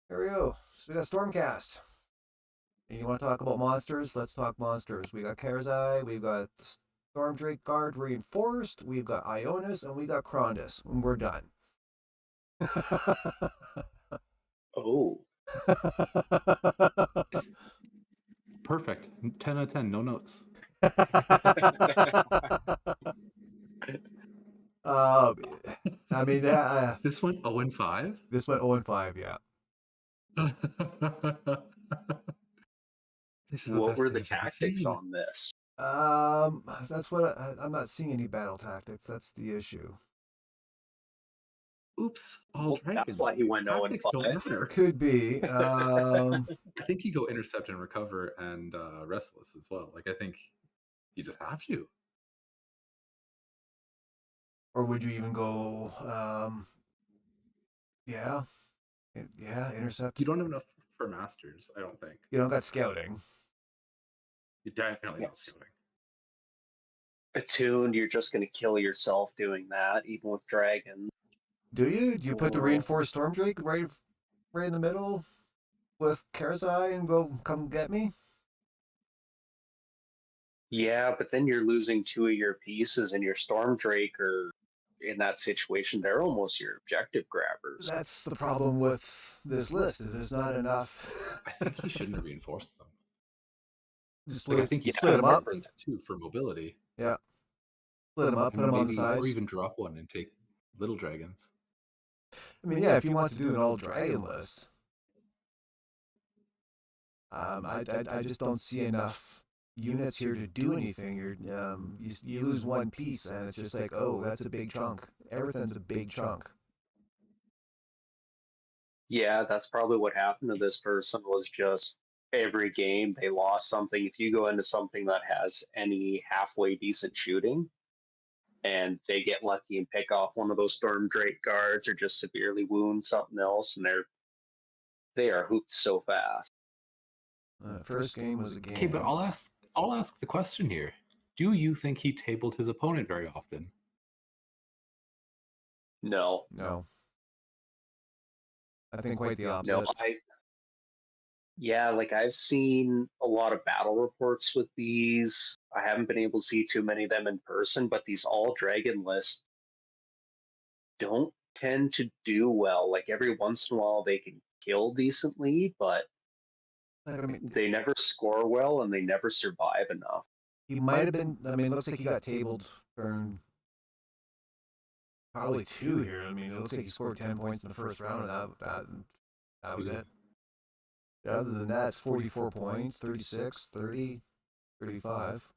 There we go. So we got Stormcast. You want to talk about monsters? Let's talk monsters. We got Karazai, we've got Stormdrake Guard Reinforced, we've got Ionis, and we got Krondus, and we're done. Oh, It's perfect. 10 out of 10, no notes. I mean, This went 0-5? this went 0-5, yeah. This is the what best were thing the I've ever tactics seen. on this? That's what I'm not seeing any battle tactics. That's the issue. Oops, all Well, that's dragons. why he went 0 and Tactics don't 5. matter. Could be. I think you go intercept and recover and restless as well. Like I think you just have to. Or would you even go? Yeah, intercept. You don't have enough for masters, I don't think. You don't got scouting. You definitely don't Yes. scouting. Attuned, you're just going to kill yourself doing that, even with dragon. Do you? Do you put the Oh. reinforced Stormdrake right in the middle with Karazai and go come get me? Yeah, but then you're losing 2 of your pieces, and your Stormdrake are in that situation. They're almost your objective grabbers. That's the problem with this list. Is there's not enough. I think he shouldn't have reinforced them. Just Like I think Yeah, you split them up. different too for mobility. Yeah, split them up. Put them on the Maybe, sides. or even drop one and take little dragons. I mean, yeah, if you want to do an all dragon list, I just don't see enough units here to do anything. You lose one piece, and it's just like, oh, that's a big chunk. Everything's a big chunk. Yeah, that's probably what happened to this person was just every game they lost something. If you go into something that has any halfway decent shooting and they get lucky and pick off one of those Stormdrake guards or just severely wound something else, and they are hooped so fast. First game was a game. Okay, but I'll ask the question here. Do you think he tabled his opponent very often? No. No. I think quite the opposite. No, like I've seen a lot of battle reports with these. I haven't been able to see too many of them in person, but these all dragon lists don't tend to do well. Like every once in a while they can kill decently, but Like, I mean, they never score well and they never survive enough. he might have been. I mean, it looks like he got tabled for probably 2 here. I mean, it looks like he scored 10 points in the first round, and that was it. Other than that, it's 44 points, 36, 30, 35.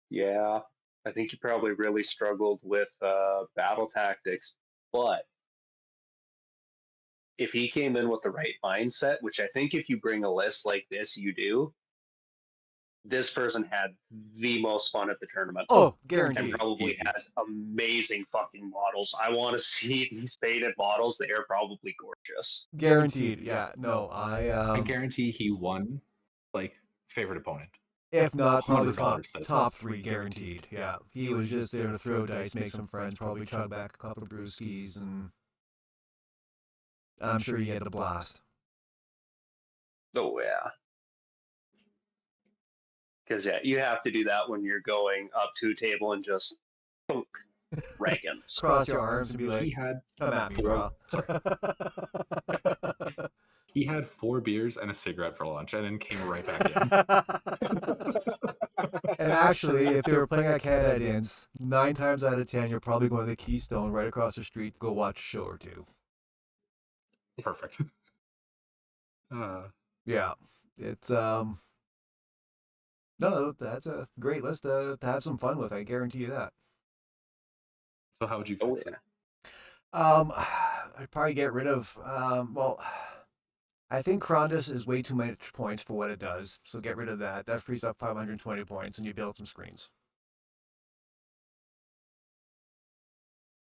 Yeah, I think he probably really struggled with battle tactics, but if he came in with the right mindset, which I think if you bring a list like this, you do, this person had the most fun at the tournament. Oh, And guaranteed. probably Easy. has amazing fucking models. I want to see these painted models. They are probably gorgeous. Guaranteed. Yeah. No, I guarantee he won, like, favorite opponent. if not, probably 100% says top 3 guaranteed. Yeah. He was just there to throw dice, make some friends, probably chug back a couple of brewskis, and I'm sure he had a blast. Oh, yeah. Because, yeah, you have to do that when you're going up to a table and just punk dragons. Cross your arms and be like, He had come at me, four, bro. he had 4 beers and a cigarette for lunch, and then came right back in. And actually, if they were playing at Canadians, 9 times out of 10, you're probably going to the Keystone right across the street to go watch a show or two. Perfect. Yeah, it's no, that's a great list to have some fun with. I guarantee you that. So how would you Oh, fix yeah. it? I'd probably get rid of well, I think Krondus is way too much points for what it does, so get rid of that. That frees up 520 points, and you build some screens.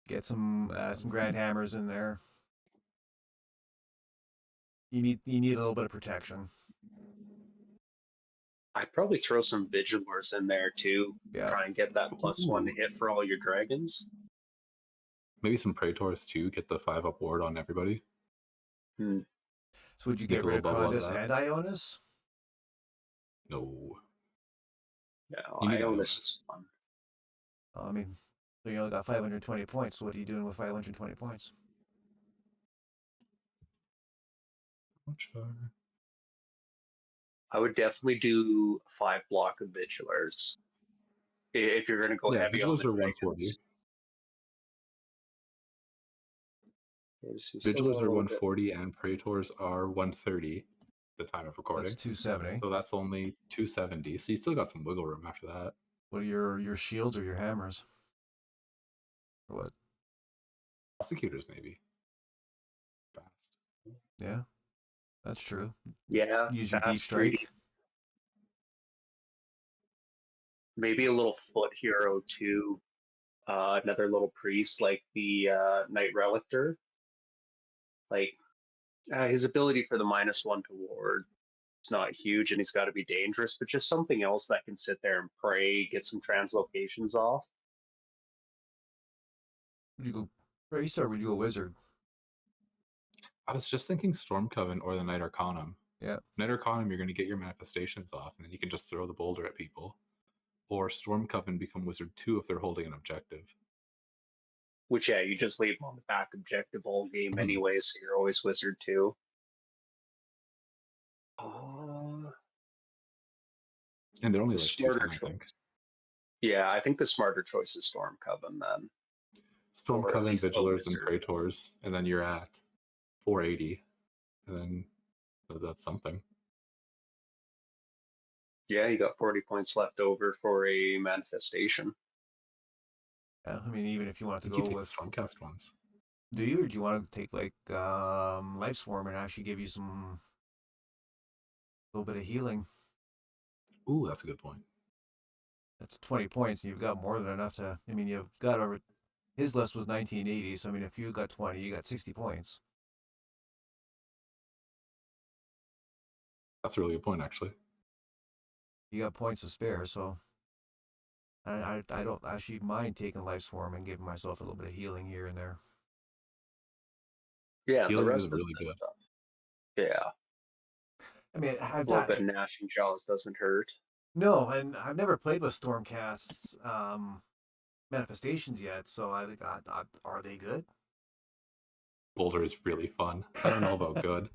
Get some Grand Hammers in there. You need a little bit of protection. I'd probably throw some Vigilors in there too. Yeah. Try and get that +1 to hit for all your dragons. Maybe some Praetors too, get the 5-up ward on everybody. So would you Make get a rid little of bubble out of Crondis that. and Ionis? No. No, You need Ionis Ionis. is fun. I mean, so you only got 520 points. So what are you doing with 520 points? I would definitely do 5 block of Vigilers if you're going to go Yeah, heavy on Vigilers the are 140. dragons. He's still got Vigilers a are little bit. 140 and Praetors are 130 at the time of recording. That's 270. So that's only 270. So you still got some wiggle room after that. What are your shields or your hammers? Or what? Prosecutors, maybe. Fast. Yeah, that's true. Yeah, Use your deep fast strike. 3D. Maybe a little foot hero too. Another little priest like the Knight Relictor. Like his ability for the -1 to ward is not huge, and he's got to be dangerous, but just something else that can sit there and pray, get some translocations off. Would you go priest or would you go wizard? I was just thinking Storm Coven or the Knight Arcanum. Yeah. Knight Arcanum, you're going to get your manifestations off, and then you can just throw the boulder at people. Or Storm Coven become Wizard 2 if they're holding an objective. Which, yeah, you just leave them on the back objective all game Mhm. anyway, so you're always Wizard 2. Uh, And they're only the like smarter 210, I think. choice. Yeah, I think the smarter choice is Storm Coven then. Storm Or at Coven, least the Vigilers, and wizard. Praetors, and then you're at 480. And then that's something. Yeah, you got 40 points left over for a manifestation. Yeah, I mean, even if you want I to think you go take with, the Stormcast ones. do you, or do you want to take like Life Swarm and actually give you some little bit of healing? Ooh, that's a good point. That's 20 points, and you've got more than enough to. I mean, you've got over. His list was 1980, so I mean, if you got 20, you got 60 points. That's a really good point, actually. You got points to spare, so I don't actually mind taking Life Swarm and giving myself a little bit of healing here and there. Yeah, Healing the is rest of really the good. stuff. Yeah, I mean, a little bit of gnashing jaws doesn't hurt. No, and I've never played with Stormcast's manifestations yet, so I think, are they good? Boulder is really fun. I don't know about good,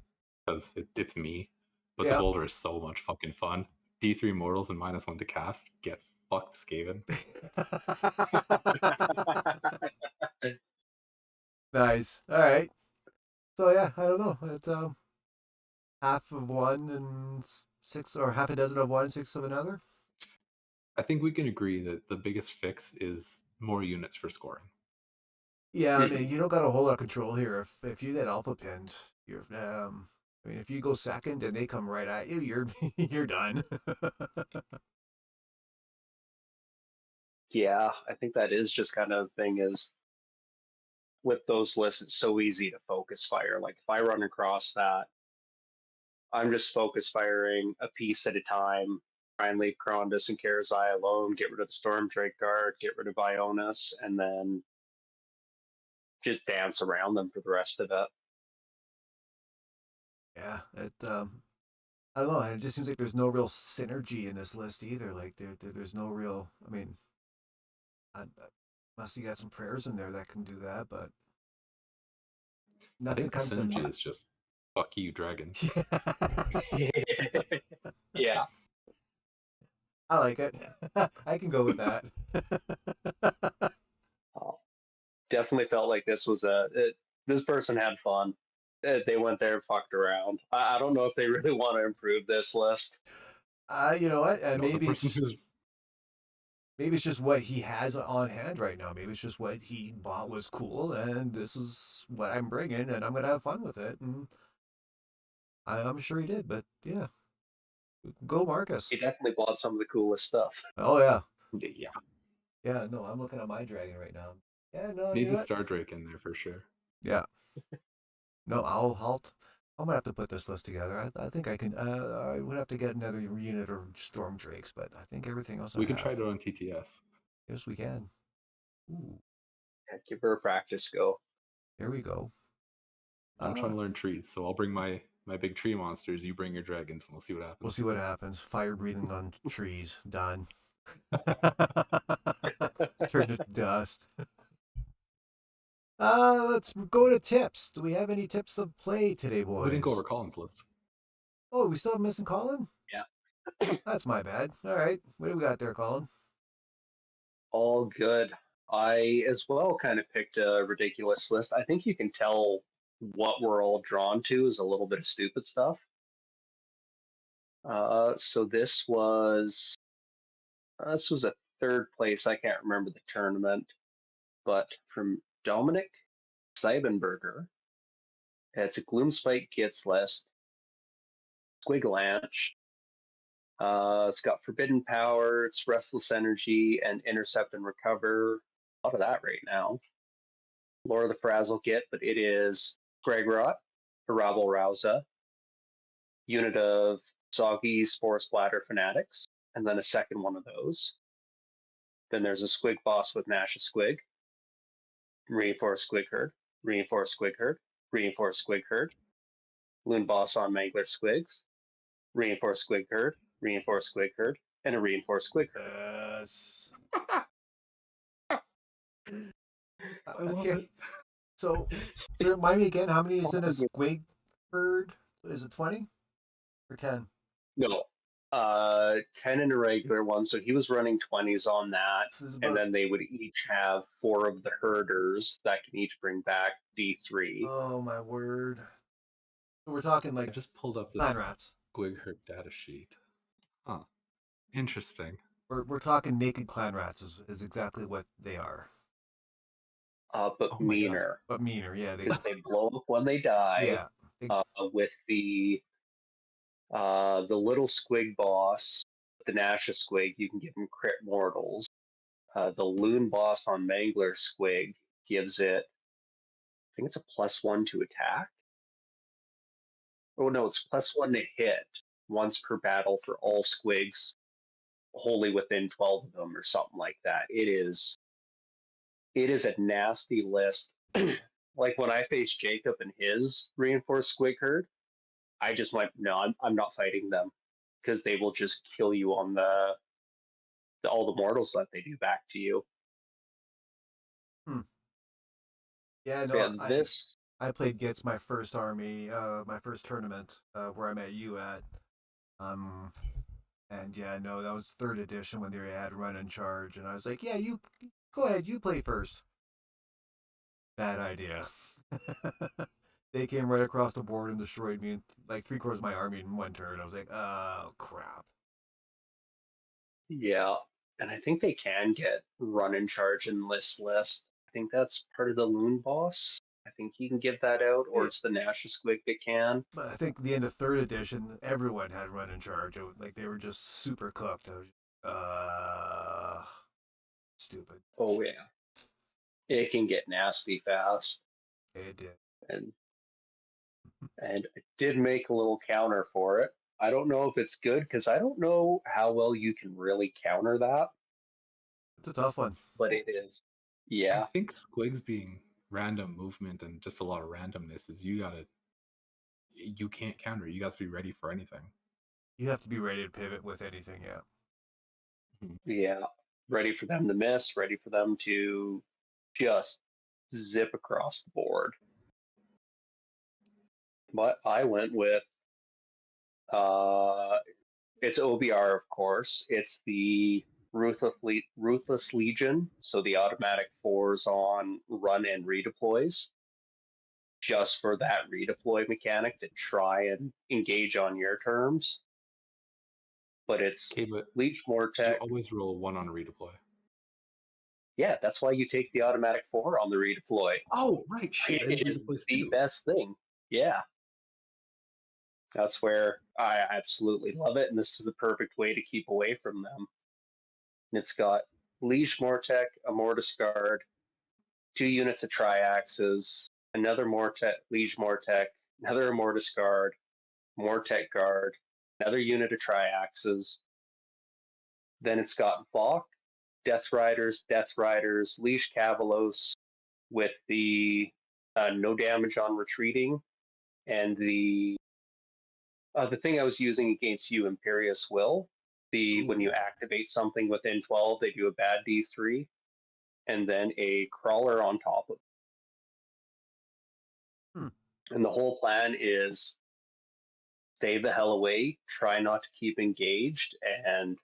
because it's me, but the Yeah. Boulder is so much fucking fun. D3 mortals and -1 to cast. Get fucked, Skaven. Nice. All right. So yeah, I don't know. It's half of one and six, or half a dozen of one, six of another. I think we can agree that the biggest fix is more units for scoring. Yeah, I mean, you don't got a whole lot of control here. If you get alpha pinned, you're I mean, if you go second and they come right at you, you're you're done. Yeah, I think that is just kind of the thing is with those lists, it's so easy to focus fire. Like if I run across that, I'm just focus firing a piece at a time. Try and leave Crondus and Karazai alone, get rid of the Storm Drake Guard, get rid of Ionis, and then just dance around them for the rest of it. Yeah, I don't know. It just seems like there's no real synergy in this list either. Like there's no real. I mean, unless you got some prayers in there that can do that, but I nothing think the comes to synergy mind. is just fuck you, dragons. Yeah. I like it. I can go with that. Definitely felt like this was this person had fun. They went there and fucked around. I don't know if they really want to improve this list. You know what? No, the person who's Maybe it's just what he has on hand right now. Maybe it's just what he bought was cool, and this is what I'm bringing, and I'm gonna have fun with it. And I'm sure he did, but yeah, go Marcus. He definitely bought some of the coolest stuff. Oh yeah, yeah yeah. No, I'm looking at my dragon right now. Yeah, no, you needs know a what? Star Drake in there for sure. Yeah. No, I'm gonna have to put this list together. I think I can. I would have to get another unit of Storm Drakes, but I think everything else We I can have. try it on TTS. Yes, we can. Ooh, Yeah, give her a practice go. here we go. I'm trying to learn trees, so I'll bring my my big tree monsters. You bring your dragons, and we'll see what happens. We'll see what happens. Fire breathing on trees. Done. Turn to dust. Let's go to tips. Do we have any tips of play today, boys? We didn't go over Colin's list. Oh, we still have missing Colin? Yeah. That's my bad. All right. What do we got there, Colin? All good. I as well kind of picked a ridiculous list. I think you can tell what we're all drawn to is a little bit of stupid stuff. So this was a third place. I can't remember the tournament, but from Dominic Seibenberger. It's a Gloomspite Gits list. Squigalanche. It's got Forbidden Power, it's Restless Energy, and Intercept and Recover. A lot of that right now. Lore of the Frazzle Git, but it is Gregrot, Rabble Rouser, unit of Soggy Spore Splatter Fanatics, and then a second one of those. Then there's a Squig boss with Nash of Squig, Reinforced Squig Herd, Reinforced Squig Herd, Reinforced Squig Herd, Loon boss on Mangler Squigs, Reinforced Squig Herd, Reinforced Squig Herd, and a Reinforced Squig Herd. Yes. I love Okay. it. So, remind me again, how many is in a squig herd? Is it 20 or 10? No, 10 in a regular one. So he was running 20s on that. So it's And about, then they would each have 4 of the herders that can each bring back D3. oh my word. We're talking I like just pulled up clan this rats. Squig Herd data sheet. Huh. Interesting. We're talking naked clan rats is exactly what they are. But Oh my god. meaner. But meaner, yeah. Because they blow up when they die. Yeah. They, With the little squig boss, the Nash of Squig, you can give him crit mortals. The Loon boss on Mangler Squig gives it, I think it's a +1 to attack. Oh no, it's +1 to hit once per battle for all squigs wholly within 12 of them or something like that. It is a nasty list. Like when I faced Jacob and his reinforced squig herd, I just went, no, I'm not fighting them because they will just kill you on the all the mortals that they do back to you. yeah, no, And this, I played Gets my first army, my first tournament, where I met you at. Um, and yeah, no, that was third edition when they had run in charge, and I was like, yeah, you go ahead, you play first. Bad idea. They came right across the board and destroyed me, like 3/4 of my army in one turn. I was like, oh crap. yeah, and I think they can get run in charge in list. I think that's part of the Loon boss. I think he can give that out, or Yeah, it's the Nash of Squig that can. but I think the end of third edition, everyone had run in charge. Like they were just super cooked. I was, stupid. Oh yeah, it can get nasty fast. It did. and I did make a little counter for it. I don't know if it's good because I don't know how well you can really counter that, It's a tough one. but it is. I Yeah. think Squigs being random movement and just a lot of randomness is you can't counter. You got to be ready for anything. You have to be ready to pivot with anything. Yeah. Yeah. Ready for them to miss, ready for them to just zip across the board. But I went with it's OBR, of course. It's the Ruthless Legion, so the automatic 4s on run and redeploys, just for that redeploy mechanic to try and engage on your terms. But it's Okay, but Leech you Mortec. always roll 1 on a redeploy. Yeah, that's why you take the automatic 4 on the redeploy. Oh, right. Shit. It is Redeploys the too. best thing. Yeah. That's where I absolutely love it, and this is the perfect way to keep away from them. And it's got Leash Mortec, a Mortis Guard, 2 units of Triaxes, another Liege Mortec, another Mortis Guard, Mortec Guard, another unit of Triaxes. Then it's got Valk, Death Riders, Leash Cavalos with the no damage on retreating, and the The thing I was using against you, Imperious Will, when you Ooh. activate something within 12, they do a bad D3, and then a crawler on top of Hmm. it. And the whole plan is stay the hell away, try not to keep engaged, and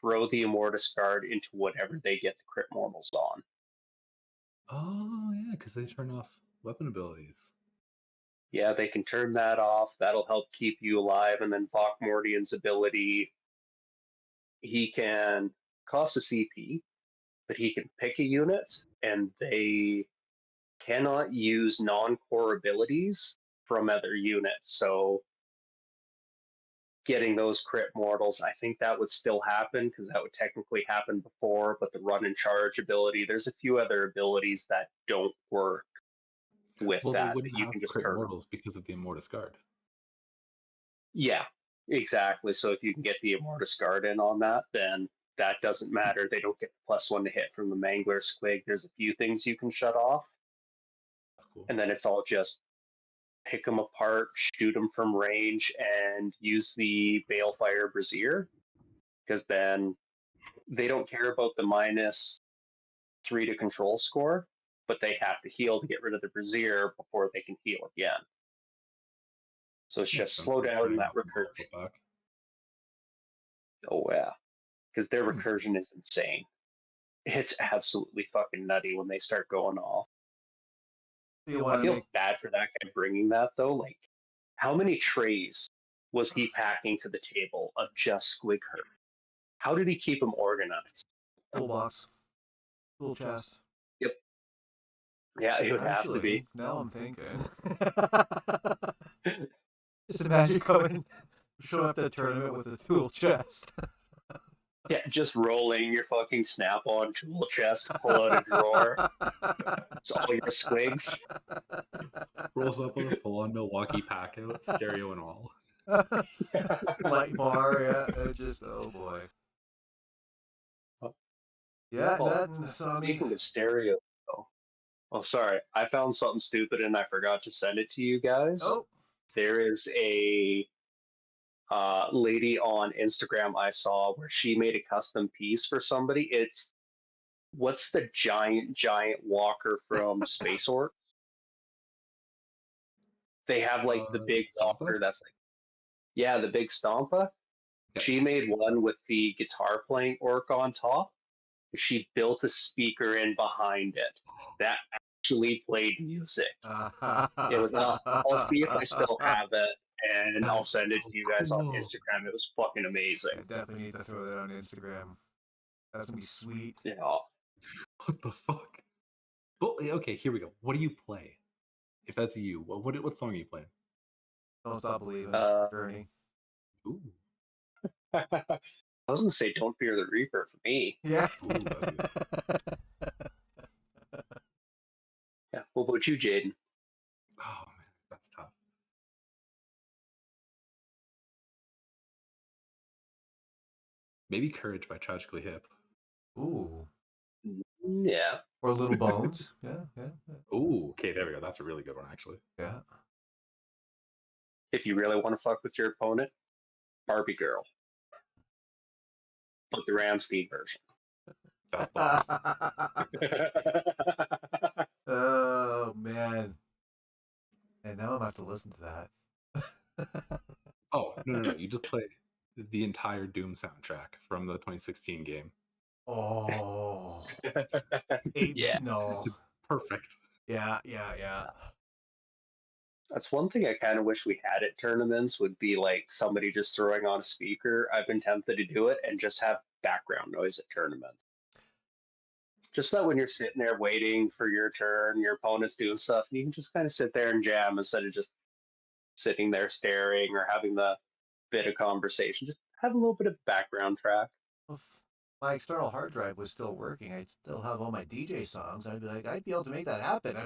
throw the Immortus Guard into whatever they get the crit mortals on. Oh yeah, because they turn off weapon abilities. Yeah, they can turn that off. That'll help keep you alive. And then Mordian's ability, he can cost a CP, but he can pick a unit, and they cannot use non-core abilities from other units. So getting those crit mortals, I think that would still happen because that would technically happen before, but the run and charge ability, there's a few other abilities that don't work with Well, they that wouldn't you have can just crit turn. mortals because of the Immortus Guard. Yeah, exactly. So if you can get the Immortus Guard in on that, then that doesn't matter. They don't get the +1 to hit from the Mangler Squig. There's a few things you can shut off, That's cool. and then it's all just pick them apart, shoot them from range, and use the Balefire Brazier, because then they don't care about the -3 to control score, but they have to heal to get rid of the Brazier before they can heal again. So it's Makes just sense. slow Like down turning that off the model recursion. back. Oh yeah, because their Hmm. recursion is insane. It's absolutely fucking nutty when they start going off. You I want to feel make bad for that guy bringing that though. Like, how many trays was he packing to the table of just Squig Hurt? How did he keep them organized? toolbox, tool chest? Yep. Yeah, it would have to Actually, be. now I'm thinking. Just imagine coming, showing up at the tournament with a tool chest. Yeah, just rolling your fucking snap-on tool chest, pull out a drawer. It's all your squigs. Rolls up with a full-on Milwaukee pack out, stereo and all. Light bar, yeah. It just, oh boy. Yeah, Oh, that, so I mean, speaking of stereo, oh, sorry, I found something stupid and I forgot to send it to you guys. oh, There is a lady on Instagram I saw where she made a custom piece for somebody. It's what's the giant walker from Space Orc? They have like the big Stompa? walker that's like, yeah, the big Stompa. Yep. She made one with the guitar playing orc on top. She built a speaker in behind it that actually played music. It was. I'll see if I still have it, and I'll That's send it so to you guys on cool. Instagram. It was fucking amazing. I definitely need to throw that on Instagram. That's gonna be sweet. Yeah. What the fuck? Well, okay, here we go. What do you play? If that's you, what song are you playing? Don't stop believing, Uh, Journey. Ooh, I was gonna say, "Don't fear the Reaper" for me. Yeah. ooh, that's good. Yeah. What about you, Jaden? Oh man, that's tough. Maybe "Courage" by Tragically Hip. Ooh. Yeah. Or Little Bones. Yeah, yeah, Ooh, okay, there we go. That's a really good one, actually. yeah. If you really want to fuck with your opponent, Barbie Girl, but the Ramstein version. That's bomb. Oh man. And now I'm gonna have to listen to that. Oh no! You just play the entire Doom soundtrack from the 2016 game. Oh. Yeah. No. It's perfect. Yeah, yeah, yeah. That's one thing I kind of wish we had at tournaments would be like somebody just throwing on a speaker. I've been tempted to do it and just have background noise at tournaments. Just that when you're sitting there waiting for your turn, your opponent's doing stuff, and you can just kind of sit there and jam instead of just sitting there staring or having the bit of conversation. Just have a little bit of background track. If my external hard drive was still working, I'd still have all my DJ songs. I'd be like, I'd be able to make that happen.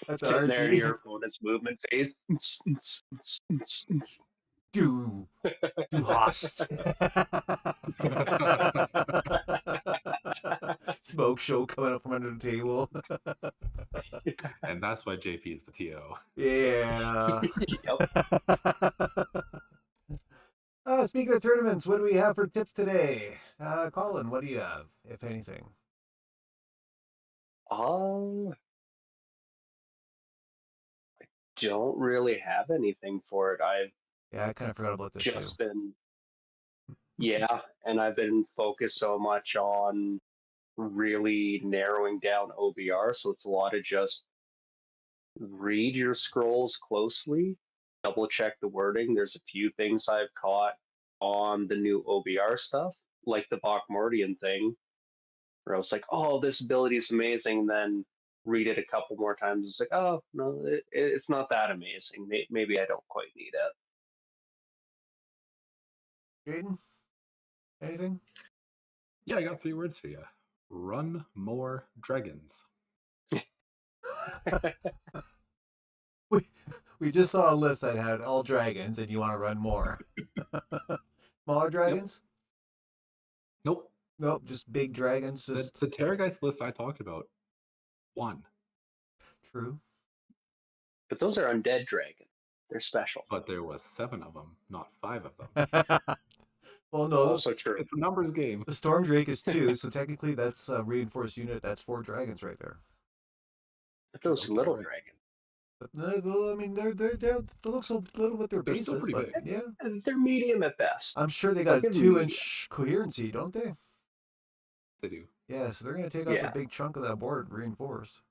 That's Sitting there in RG. your opponent's movement phase. Du hast. Smoke show coming up from under the table. And that's why JP is the TO. Yeah. Yep. Speaking of tournaments, what do we have for tips today? Colin, what do you have, if anything? I don't really have anything for it. I've Yeah, I kind of forgot about this too. just been, yeah, and I've been focused so much on really narrowing down OBR. So it's a lot of just read your scrolls closely, double check the wording. There's a few things I've caught on the new OBR stuff, like the Bachmortian thing, where I was like, oh, this ability is amazing. Then read it a couple more times. It's like, oh, no, it's not that amazing. Maybe I don't quite need it. Jaden, anything? Yeah, I got 3 words for you. Run more dragons. we just saw a list that had all dragons, and you want to run more. Smaller dragons? Nope. Nope, just big dragons. Just The Terrorgeist list I talked about, 1. true. But those are undead dragons. They're special. But there was 7 of them, not 5 of them. Well, no, Also true. It's a numbers game. the Storm Drake is 2, so technically that's a reinforced unit. That's 4 dragons right there. But those Okay, little right. dragons. But well, I mean, they look so little with their They're bases, still pretty but big. yeah, They're medium at best. I'm sure they I'll got a give them 2-inch coherency, don't they? They do. Yeah, so they're going to take up Yeah. a big chunk of that board reinforced.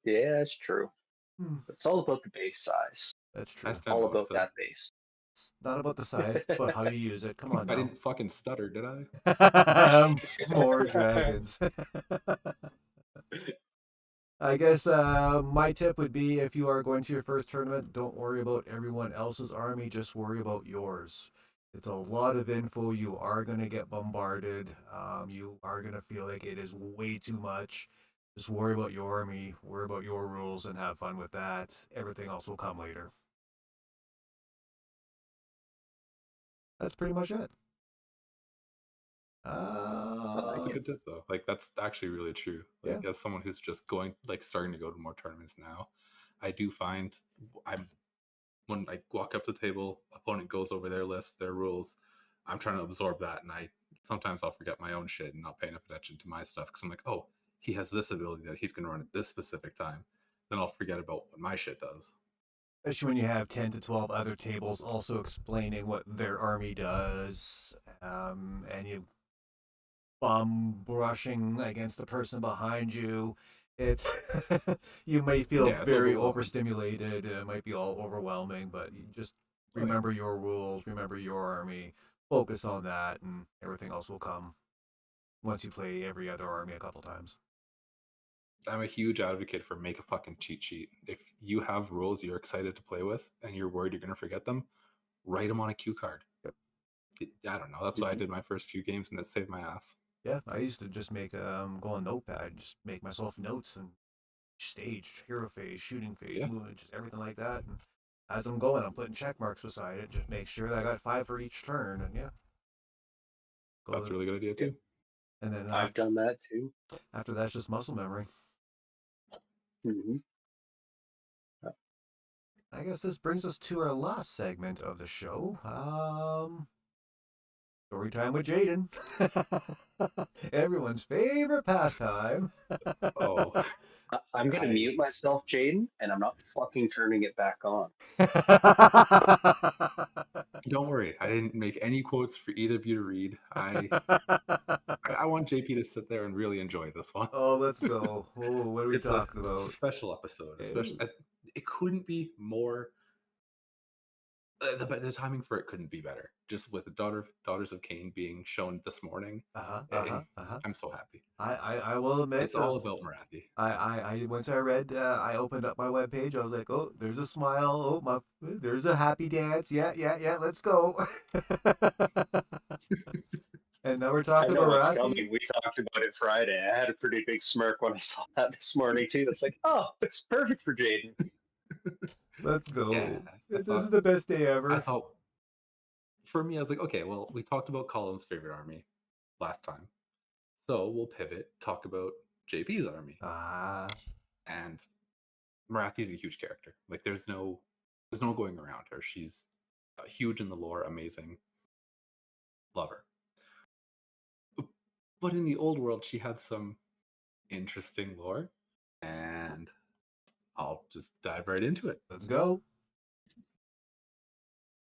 Yeah, that's true. Hmm, It's all about the base size. that's true. I stand All by what I about said. that base. It's not about the size, it's about how you use it. Come on I now. didn't fucking stutter, did I? More dragons. I guess my tip would be if you are going to your first tournament, don't worry about everyone else's army, just worry about yours. It's a lot of info. You are going to get bombarded. You are going to feel like it is way too much. Just worry about your army, worry about your rules, and have fun with that. Everything else will come later. That's pretty much it. That's a good tip, though. Like, that's actually really true. Like, Yeah. as someone who's just going, like, starting to go to more tournaments now, I do find when I walk up to the table, opponent goes over their list, their rules, I'm trying to absorb that, and sometimes I'll forget my own shit and not pay enough attention to my stuff because I'm like, oh, he has this ability that he's going to run at this specific time. Then I'll forget about what my shit does. Especially when you have 10 to 12 other tables also explaining what their army does, and you bum brushing against the person behind you. It's you may feel Yeah, it's very overwhelming. overstimulated. It might be all overwhelming, but you just remember your rules, remember your army, focus on that, and everything else will come once you play every other army a couple times. I'm a huge advocate for make a fucking cheat sheet. If you have rules you're excited to play with and you're worried you're going to forget them, write them on a cue card. Yep. I don't know. That's what I did my first few games, and it saved my ass. Yeah, I used to just make go on Notepad, just make myself notes and stage, hero phase, shooting phase, Yeah. movement, just everything like that. And as I'm going, I'm putting check marks beside it, just make sure that I got 5 for each turn, and yeah. That's a really good idea too. And then I've done that too. after that's just muscle memory. Mm-hmm. I guess this brings us to our last segment of the show. Story time with Jaden. Everyone's favorite pastime. Oh, I'm gonna I- mute myself, Jaden, and I'm not fucking turning it back on. don't worry. I didn't make any quotes for either of you to read. I want JP to sit there and really enjoy this one. Oh, let's go. Oh, what are we talking It's a about? special episode. Especially, it couldn't be more. The timing for it couldn't be better. Just with the Daughters of Cain being shown this morning, I'm so happy. I will admit, It's all about Marathi. I once I read, I opened up my webpage. I was like, oh, there's a smile. Oh, there's a happy dance. Yeah, let's go. And now we're I talking know about what's Rafi. coming. We talked about it Friday. I had a pretty big smirk when I saw that this morning too. It's like, oh, it's perfect for Jaden. Let's go. Yeah, This is the best day ever. I thought, for me, I was like, okay, well, we talked about Colin's favorite army last time, so we'll pivot, talk about JP's army. Ah. And Marathi's a huge character. Like there's no going around her. She's huge in the lore, amazing. Love her. But in the old world, she had some interesting lore, and I'll just dive right into it. Let's go.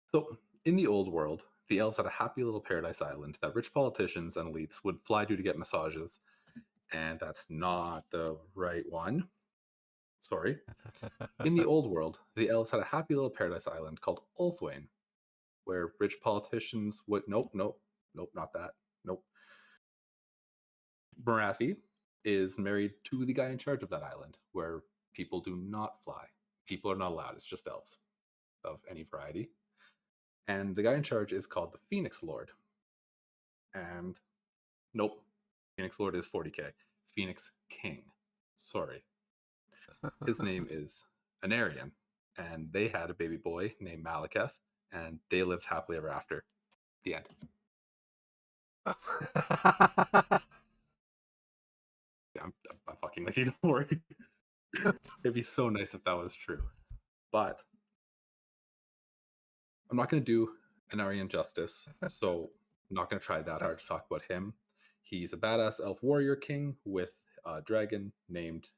So, in the old world, the elves had a happy little paradise island that rich politicians and elites would fly to get massages. And that's not the right one. Sorry. In the old world, the elves had a happy little paradise island called Ulthwain, where rich politicians would. Nope, not that. Nope. Marathi is married to the guy in charge of that island, where people do not fly. People are not allowed. It's just elves of any variety. And the guy in charge is called the Phoenix Lord. And nope, Phoenix Lord is 40k. Phoenix King. Sorry. His name is Anarian, and they had a baby boy named Malekith, and they lived happily ever after. The end. Yeah, I'm fucking with you, don't worry. It'd be so nice if that was true. But I'm not going to do Anarian justice, so I'm not going to try that hard to talk about him. He's a badass elf warrior king with a dragon named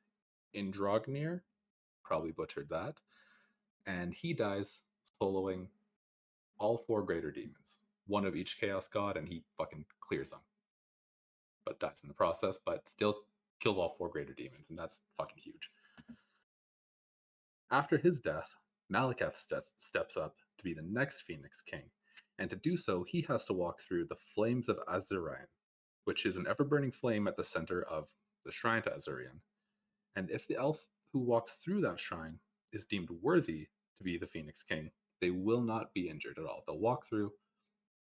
Indrognir. Probably butchered that. And he dies soloing all 4 greater demons, one of each chaos god, and he fucking clears them. But dies in the process, but still kills all 4 greater demons, and that's fucking huge. After his death, Malekith steps up to be the next Phoenix King, and to do so, he has to walk through the Flames of Azurian, which is an ever-burning flame at the center of the shrine to Azurian. And if the elf who walks through that shrine is deemed worthy to be the Phoenix King, they will not be injured at all. They'll walk through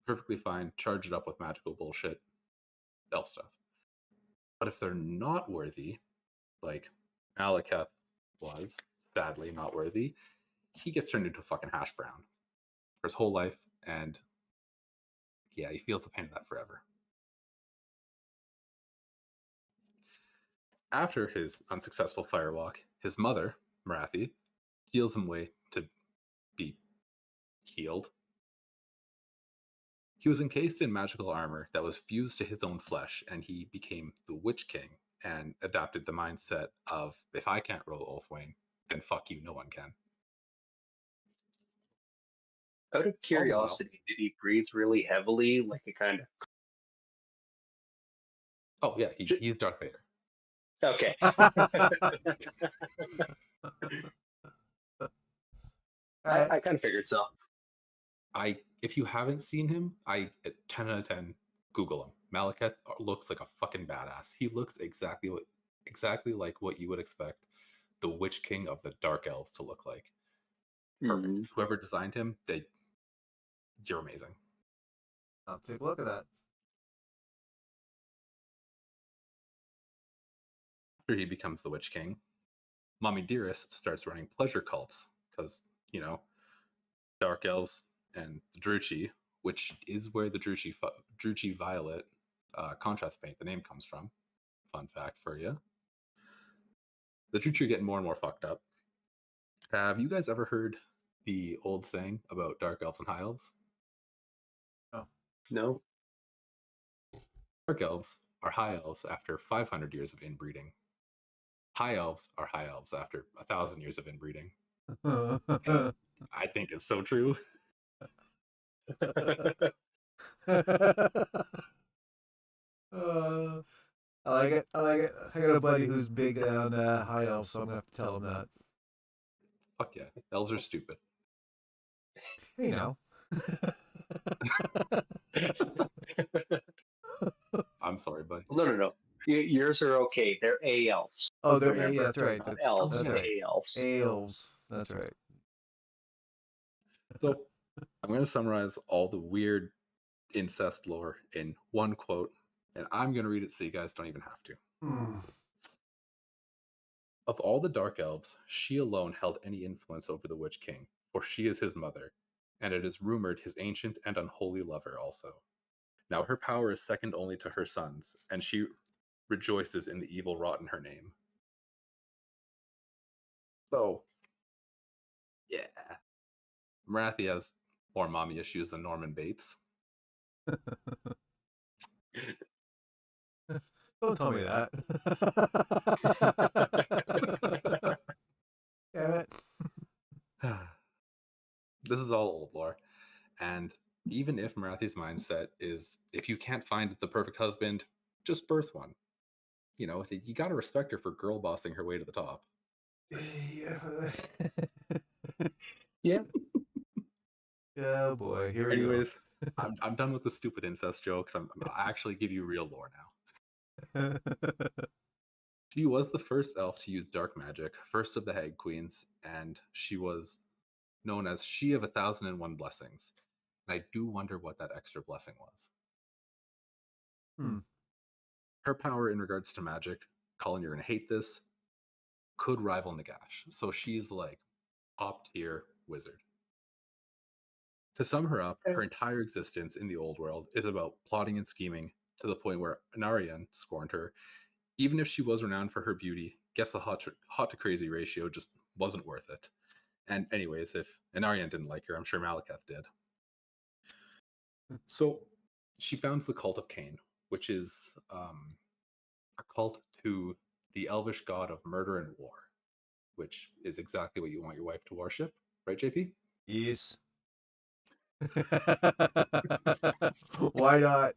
perfectly fine, charge it up with magical bullshit, elf stuff. But if they're not worthy, like Malekith was, sadly not worthy, he gets turned into a fucking hash brown for his whole life, and yeah, he feels the pain of that forever. After his unsuccessful firewalk, his mother, Marathi, steals him away to be healed. He was encased in magical armor that was fused to his own flesh, and he became the Witch King and adopted the mindset of, if I can't roll Ulthwain, then fuck you, no one can. Out of curiosity, did he breathe really heavily, like a kind of? Oh yeah, he's Darth Vader. Okay. I kind of figured so. If you haven't seen him, 10 out of 10, Google him. Malekith looks like a fucking badass. He looks exactly like what you would expect the Witch King of the Dark Elves to look like. Perfect. Mm-hmm. Whoever designed him, you're amazing. I'll take a look at that. After he becomes the Witch King, Mommy Dearest starts running pleasure cults because, Dark Elves and the Druchii, which is where the Druchii Violet contrast paint, the name comes from. Fun fact for you. The Druchii are getting more and more fucked up. Have you guys ever heard the old saying about Dark Elves and High Elves? Oh. No. Dark Elves are High Elves after 500 years of inbreeding. High Elves are High Elves after 1,000 years of inbreeding. And I think it's so true. I like it. I got a buddy who's big on high elves, so I'm gonna have to tell him that. Fuck yeah, elves are stupid. Hey, now. I'm sorry, buddy. No. Yours are okay. They're A elves. Oh, they're Remember, that's right. not elves, That's but right. A elves. Elves. That's right. So I'm going to summarize all the weird incest lore in one quote, and I'm going to read it so you guys don't even have to. Of all the Dark Elves, she alone held any influence over the Witch King, for she is his mother, and it is rumored his ancient and unholy lover also. Now her power is second only to her son's, and she rejoices in the evil wrought in her name. So, yeah. Marathi has more mommy issues than Norman Bates. Don't tell me that. Damn it. This is all old lore. And even if Marathi's mindset is if you can't find the perfect husband, just birth one. You know, you got to respect her for girl bossing her way to the top. Yeah. Yeah, boy. Here we Anyways, I'm done with the stupid incest jokes. I'm going to actually give you real lore now. go. She was the first elf to use dark magic, first of the Hag Queens, and she was known as She of 1,001 Blessings. And I do wonder what that extra blessing was. Hmm. Her power in regards to magic, Colin, you're going to hate this, could rival Nagash. So she's like top tier wizard. To sum her up, her entire existence in the old world is about plotting and scheming to the point where Anarian scorned her. Even if she was renowned for her beauty, guess the hot to crazy ratio just wasn't worth it. And anyways, if Anarian didn't like her, I'm sure Malekith did. So she founds the cult of Cain, which is a cult to the elvish god of murder and war, which is exactly what you want your wife to worship, right, JP? Yes. Why not?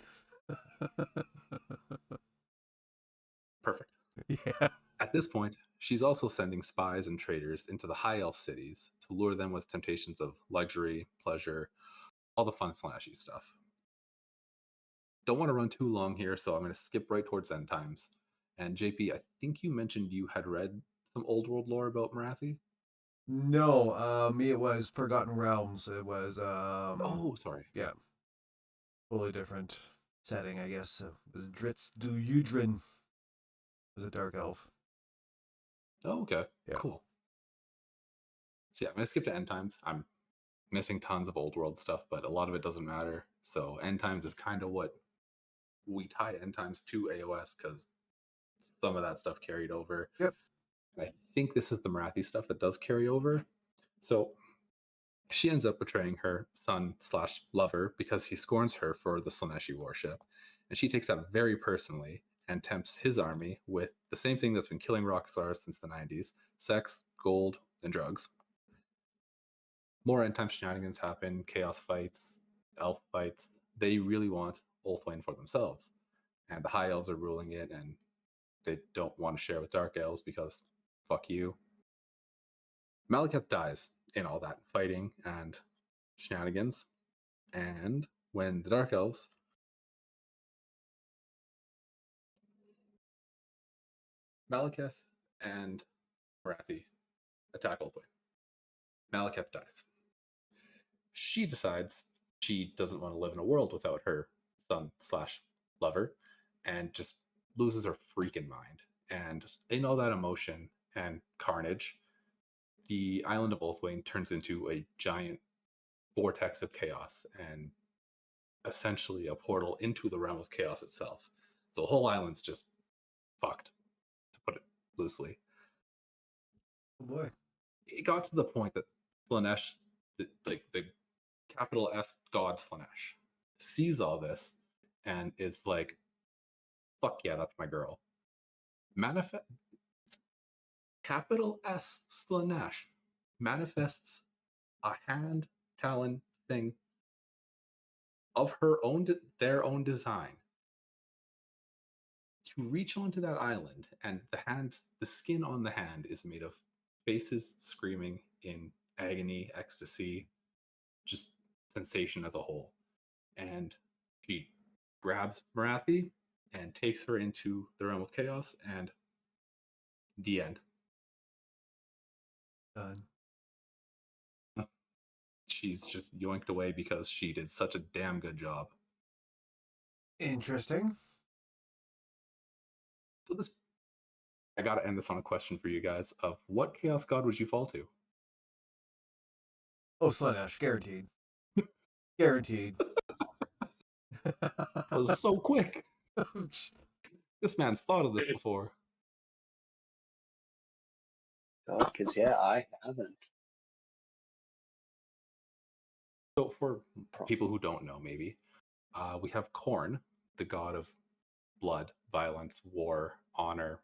Perfect. Yeah. At this point, she's also sending spies and traders into the high elf cities to lure them with temptations of luxury, pleasure, all the fun slashy stuff. Don't want to run too long here, so I'm going to skip right towards end times. And JP, I think you mentioned you had read some old world lore about Marathi. No, it was Forgotten Realms. It was Oh, sorry. yeah, totally different setting, I guess. It was Dritz du Udrin was a dark elf. Oh, okay. Yeah. Cool. So yeah, I'm going to skip to end times. I'm missing tons of old world stuff, but a lot of it doesn't matter. So end times is kind of what we tie end times to AOS because some of that stuff carried over. Yep. And I think this is the Marathi stuff that does carry over. So she ends up betraying her son slash lover because he scorns her for the Slaneshi worship. And she takes that very personally and tempts his army with the same thing that's been killing rock stars since the 90s: sex, gold, and drugs. More end time shenanigans happen, chaos fights, elf fights. They really want Ulthwayne for themselves. And the high elves are ruling it, and they don't want to share with dark elves because fuck you. Malekith dies in all that fighting and shenanigans. And when the dark elves Malekith and Marathi attack Ulthwayne, Malekith dies. She decides she doesn't want to live in a world without her son slash lover and just loses her freaking mind. And in all that emotion and carnage, the island of Ulthwayne turns into a giant vortex of chaos and essentially a portal into the realm of chaos itself. So the whole island's just fucked, to put it loosely. Oh boy. It got to the point that Slanesh, like the capital S god Slanesh, sees all this and is like, fuck yeah, that's my girl. Manifest capital S Slanesh manifests a hand talon thing of their own design to reach onto that island, and the skin on the hand is made of faces screaming in agony, ecstasy, just sensation as a whole. And she grabs Marathi and takes her into the realm of chaos, and the end. Done. She's just yoinked away because she did such a damn good job. Interesting. So I gotta end this on a question for you guys: of what chaos god would you fall to? Oh, Slanesh, guaranteed. Guaranteed. That was so quick. This man's thought of this before. Because yeah, I haven't. So for people who don't know, maybe we have Korn, the god of blood, violence, war, honor,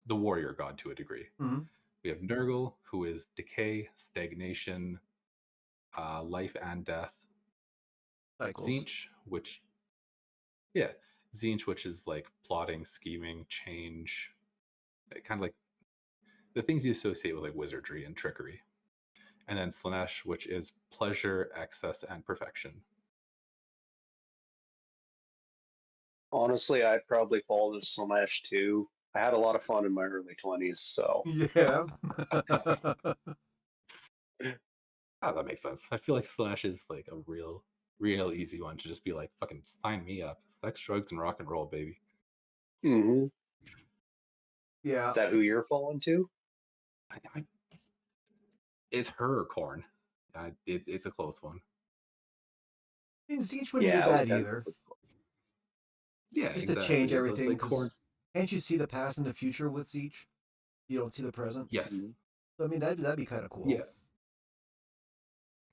the warrior god to a degree. Mm-hmm. We have Nurgle, who is decay, stagnation, life and death. Cycles. Zinch, which yeah, Zinch, which is like plotting, scheming, change, kind of like the things you associate with like wizardry and trickery. And then Slanesh, which is pleasure, excess, and perfection. Honestly, I'd probably fall to Slanesh too. I had a lot of fun in my early 20s, so Yeah. Ah, that makes sense. I feel like Slanesh is like a real easy one to just be like, fucking sign me up. Sex, drugs, and rock and roll, baby. hmm Yeah. Is that who you're falling to? I, it's her or Corn. It's a close one. I mean, Siege wouldn't be Yeah, I was bad kind of either. Yeah, Just to change exactly. It's everything, like because Corn's. can't you see the past and the future with Siege? You don't see the present. Yes. Mhm. So, I mean, that'd be kind of cool. Yeah.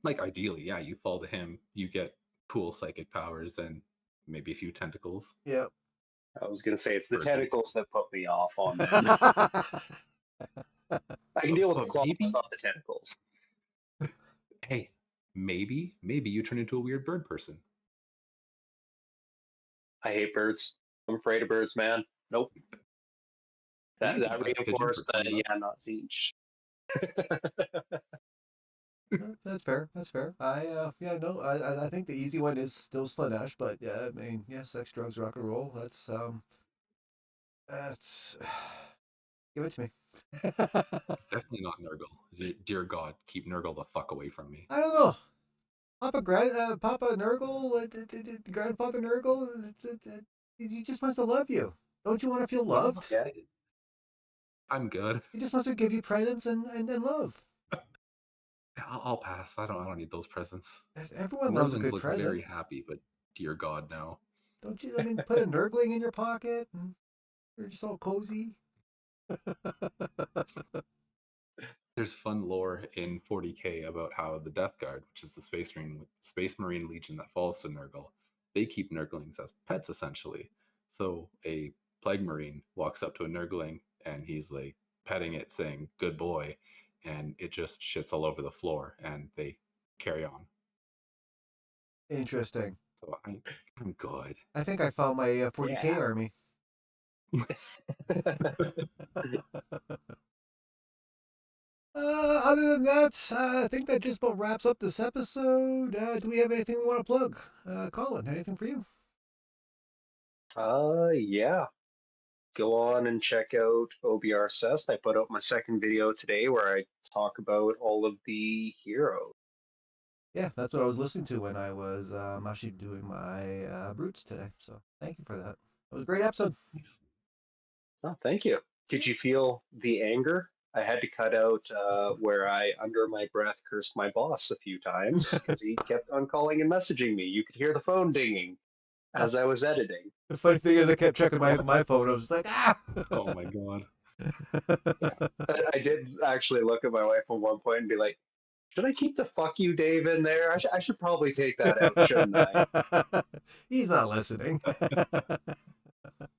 Like ideally, yeah, you fall to him, you get cool psychic powers and maybe a few tentacles. Yep. I was gonna say it's the For example. tentacles that put me off on them. I can deal with the But claws, maybe, not the tentacles. hey, maybe you turn into a weird bird person. I hate birds. I'm afraid of birds, man. Nope. You That can get a pigeon for reinforced that. 20 Yeah, bucks. not Siege. That's fair. That's fair. Yeah, no, I think the easy one is still Slanesh, but yeah, I mean, yeah, sex, drugs, rock and roll. That's give it to me. Definitely not Nurgle. Dear God, keep Nurgle the fuck away from me. I don't know. Papa Nurgle, Grandfather Nurgle, he just wants to love you. Don't you want to feel loved? Yeah. I'm good. He just wants to give you presents and love. I'll pass. I don't need those presents. Everyone loves a Dwarven's good look present. very happy, but dear God, no. Don't you? I mean, put a Nurgling in your pocket and you're just all cozy. There's fun lore in 40k about how the Death Guard, which is the Space Marine Legion that falls to Nurgle, they keep Nurglings as pets essentially. So a Plague Marine walks up to a Nurgling and he's like petting it, saying "Good boy," and it just shits all over the floor, and they carry on. Interesting. So I'm good. I think I found my 40k Yeah. army. Other than that, I think that just about wraps up this episode. Do we have anything we want to plug? Colin, anything for you? Yeah. Go on and check out OBR Cest. I put out my second video today where I talk about all of the heroes. Yeah, that's what I was listening to when I was actually doing my brutes today. So thank you for that. It was a great episode. Nice. Oh, thank you. Did you feel the anger? I had to cut out where I, under my breath, cursed my boss a few times because he kept on calling and messaging me. You could hear the phone dinging as I was editing. The funny thing is, I kept checking my phone. I was just like, ah. Oh my God. Yeah. I did actually look at my wife at one point and be like, should I keep the fuck you, Dave, in there? I should probably take that out, shouldn't I? He's not listening.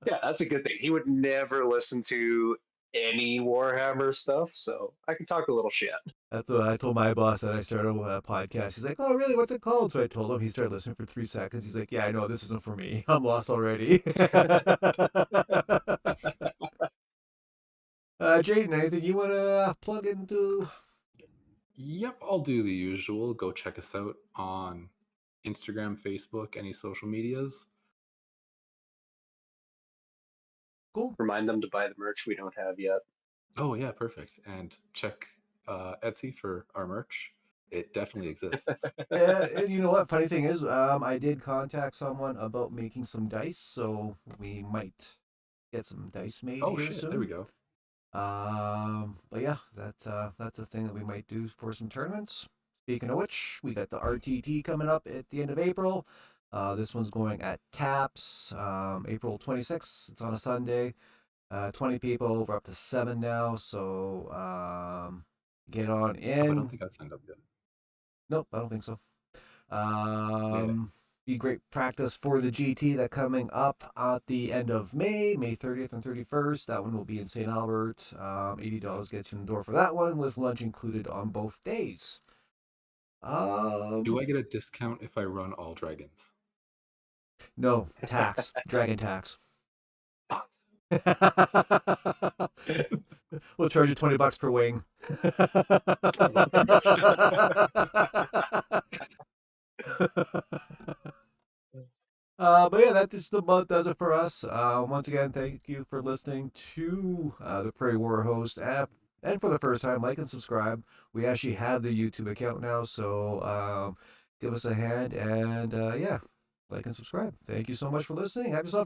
Yeah, that's a good thing. He would never listen to any Warhammer stuff, so I can talk a little shit. That's what I told my boss that I started a podcast. He's like, "Oh, really? What's it called?" So I told him. He started listening for 3 seconds. He's like, "Yeah, I know this isn't for me. I'm lost already." Jaden, anything you want to plug into? Yep, I'll do the usual. Go check us out on Instagram, Facebook, any social medias. Cool. Remind them to buy the merch we don't have yet. Oh yeah, perfect. And check Etsy for our merch. It definitely exists. Yeah, and you know what? Funny thing is, I did contact someone about making some dice, so we might get some dice made Oh here shit, there we soon. go. But yeah, that's a thing that we might do for some tournaments. Speaking of which, we got the RTT coming up at the end of April. This one's going at Taps, April 26th. It's on a Sunday. 20 people. We're up to 7 now. So get on Oh, I don't in. think I signed up yet. Nope, I don't think so. Yeah. Be great practice for the GT that coming up at the end of May 30th and 31st. That one will be in St. Albert. $80 gets you in the door for that one, with lunch included on both days. Do I get a discount if I run all dragons? No, tax. Dragon tax. We'll charge you $20 per wing. But yeah, that just about does it for us. Once again, thank you for listening to the Prairie War Host app. And for the first time, like and subscribe. We actually have the YouTube account now, so give us a hand and yeah, like and subscribe. Thank you so much for listening. Have yourself a great